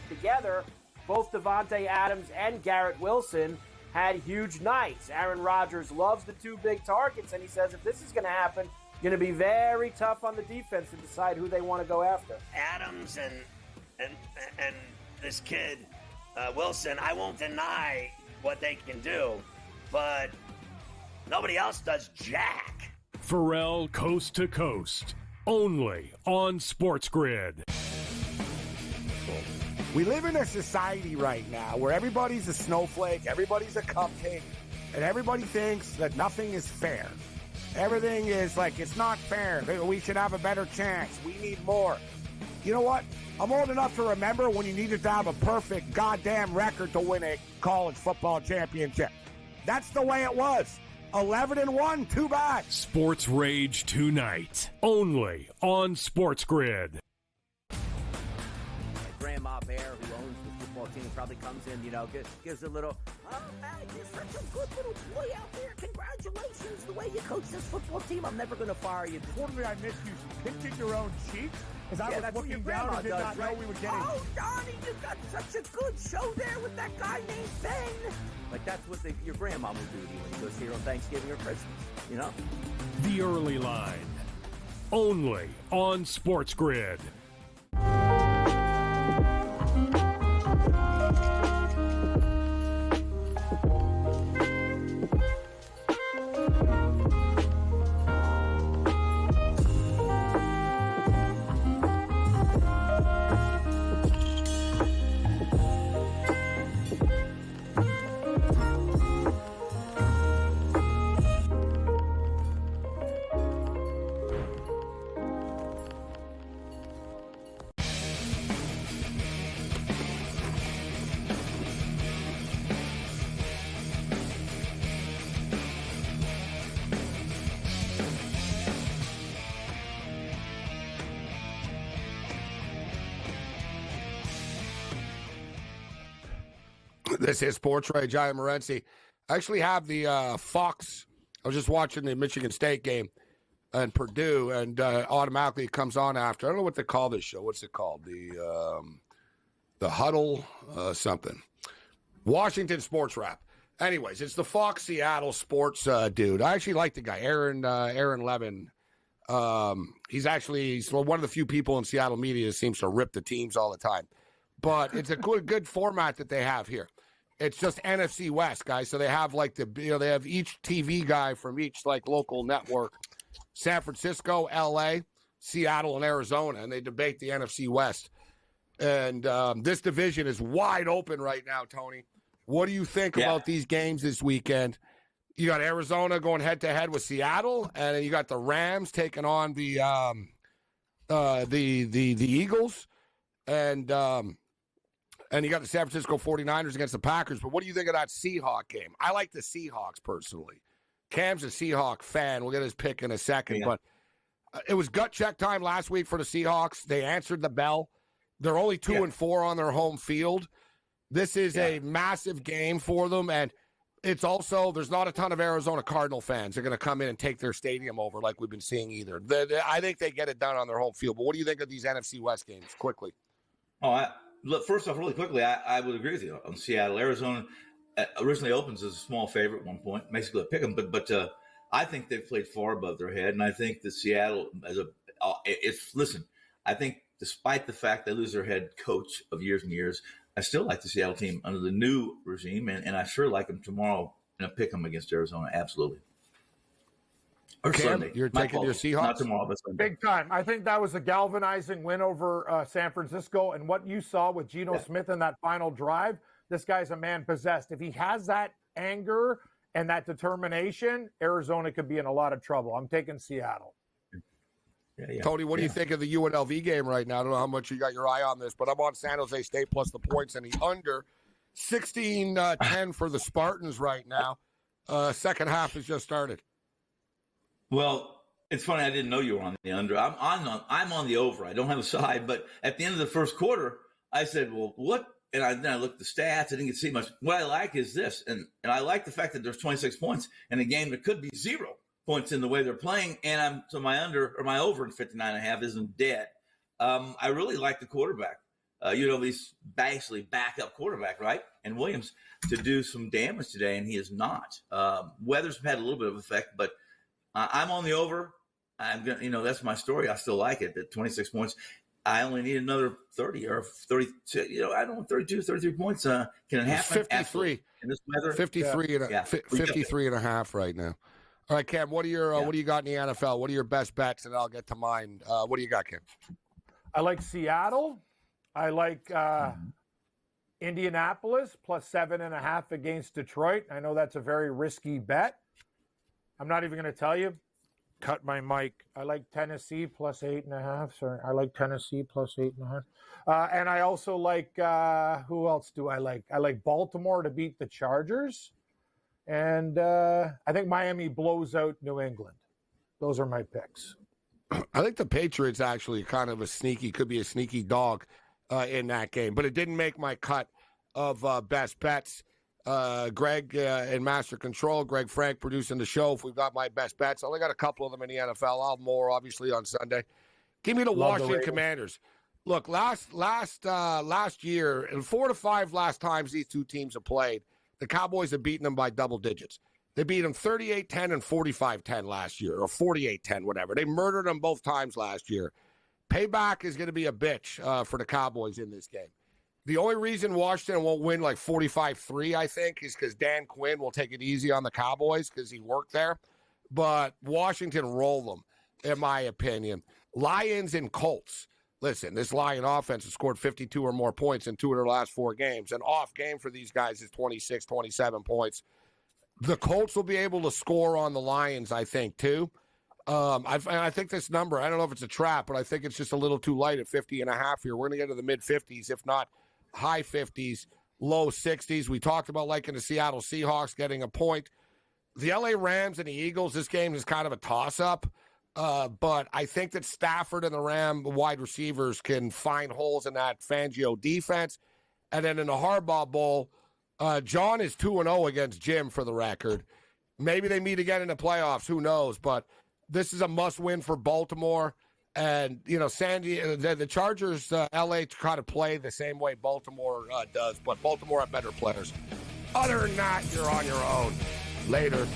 Together, both Davante Adams and Garrett Wilson had huge nights. Aaron Rodgers loves the 2 big targets, and he says if this is going to happen, it's going to be very tough on the defense to decide who they want to go after. Adams and this kid Wilson, I won't deny what they can do, but nobody else does jack. Pharrell Coast to Coast, only on SportsGrid. We live in a society right now where everybody's a snowflake, everybody's a cupcake, and everybody thinks that nothing is fair. Everything is like, it's not fair. We should have a better chance. We need more. You know what? I'm old enough to remember when you needed to have a perfect goddamn record to win a college football championship. That's the way it was. 11-1, too bad. Sports Rage tonight, only on SportsGrid. Grandma Bear, who owns the football team, probably comes in, gives a little, oh, man, you're such a good little boy out there. Congratulations, the way you coach this football team. I'm never going to fire you. Quarterly, I missed you. Pinching your own cheeks? Because I was looking down and did not know we were getting. Oh, Donnie, you got such a good show there with that guy named Ben. Like, that's what your grandma would do to you when you go see her on Thanksgiving or Christmas, The Early Line, only on SportsGrid. This is Sports Rage. I am Morency. I actually have the Fox. I was just watching the Michigan State game and Purdue, and automatically it comes on after. I don't know what they call this show. What's it called? The Huddle something. Washington Sports Wrap. Anyways, it's the Fox Seattle Sports dude. I actually like the guy, Aaron Levin. He's one of the few people in Seattle media that seems to rip the teams all the time. But it's a good format that they have here. It's just NFC West, guys. So they have they have each TV guy from each local network. San Francisco, LA, Seattle, and Arizona, and they debate the NFC West. And this division is wide open right now, Tony. What do you think about these games this weekend? You got Arizona going head-to-head with Seattle, and then you got the Rams taking on the Eagles, and you got the San Francisco 49ers against the Packers. But what do you think of that Seahawk game? I like the Seahawks personally. Cam's a Seahawk fan. We'll get his pick in a second. But it was gut check time last week for the Seahawks. They answered the bell. They're only 2-4 on their home field. This is a massive game for them. And it's also, there's not a ton of Arizona Cardinal fans that are going to come in and take their stadium over like we've been seeing either. I think they get it done on their home field. But what do you think of these NFC West games, quickly? Look, first off, really quickly, I would agree with you on Seattle. Arizona originally opens as a small favorite at one point, basically a pick 'em, but I think they've played far above their head, and I think that Seattle, I think despite the fact they lose their head coach of years and years, I still like the Seattle team under the new regime, and I sure like them tomorrow in a pick 'em against Arizona, absolutely. Or Cam, Sunday. you're taking your Seahawks? Not tomorrow, but Sunday. Big time. I think that was a galvanizing win over San Francisco. And what you saw with Geno Smith in that final drive, this guy's a man possessed. If he has that anger and that determination, Arizona could be in a lot of trouble. I'm taking Seattle. Tony, what do you think of the UNLV game right now? I don't know how much you got your eye on this, but I'm on San Jose State plus the points and the under. 16-10 for the Spartans right now. Second half has just started. Well, it's funny. I didn't know you were on the under. I'm on the over. I don't have a side, but at the end of the first quarter, I said, "Well, what?" And then I looked at the stats. I didn't get to see much. What I like is this, and I like the fact that there's 26 points in a game that could be 0 points in the way they're playing. And my over in 59.5 isn't dead. I really like the quarterback. He's basically backup quarterback, right? And Williams to do some damage today, and he is not. Weather's had a little bit of effect, but. I'm on the over. I'm gonna, that's my story. I still like it at 26 points. I only need another 30 or 32. I don't want 32, 33 points. Can it happen? 53 in this weather. 53 and a half right now. All right, Cam. What do you got in the NFL? What are your best bets? And I'll get to mine. What do you got, Cam? I like Seattle. I like Indianapolis plus 7.5 against Detroit. I know that's a very risky bet. I'm not even going to tell you. Cut my mic. I like Tennessee plus 8.5. Sorry, I like Tennessee plus 8.5. And I also like, who else do I like? I like Baltimore to beat the Chargers. And I think Miami blows out New England. Those are my picks. I think the Patriots actually could be a sneaky dog in that game. But it didn't make my cut of best bets. Greg in Master Control, Greg Frank producing the show. If we've got my best bets, I only got a couple of them in the NFL. I'll have more, obviously, on Sunday. Give me the Washington Commanders. Look, last year, and 4 to 5 last times these two teams have played, the Cowboys have beaten them by double digits. They beat them 38-10 and 45-10 last year, or 48-10, whatever. They murdered them both times last year. Payback is going to be a bitch for the Cowboys in this game. The only reason Washington won't win like 45-3, I think, is because Dan Quinn will take it easy on the Cowboys because he worked there. But Washington roll them, in my opinion. Lions and Colts. Listen, this Lion offense has scored 52 or more points in 2 of their last 4 games. An off game for these guys is 26, 27 points. The Colts will be able to score on the Lions, I think, too. I think this number, I don't know if it's a trap, but I think it's just a little too light at 50.5 here. We're going to get to the mid-50s, if not high 50s, low 60s. We talked about liking the Seattle Seahawks getting a point. The LA Rams and the Eagles, this game is kind of a toss-up. But I think that Stafford and the Ram wide receivers can find holes in that Fangio defense. And then in the Harbaugh Bowl, John is 2-0 against Jim for the record. Maybe they meet again in the playoffs. Who knows? But this is a must-win for Baltimore. And, the Chargers, L.A. kind of play the same way Baltimore does, but Baltimore have better players. Other than that, you're on your own. Later.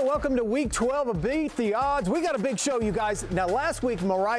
welcome to week 12 of Beat the Odds. We got a big show, you guys. Now, last week, Mariah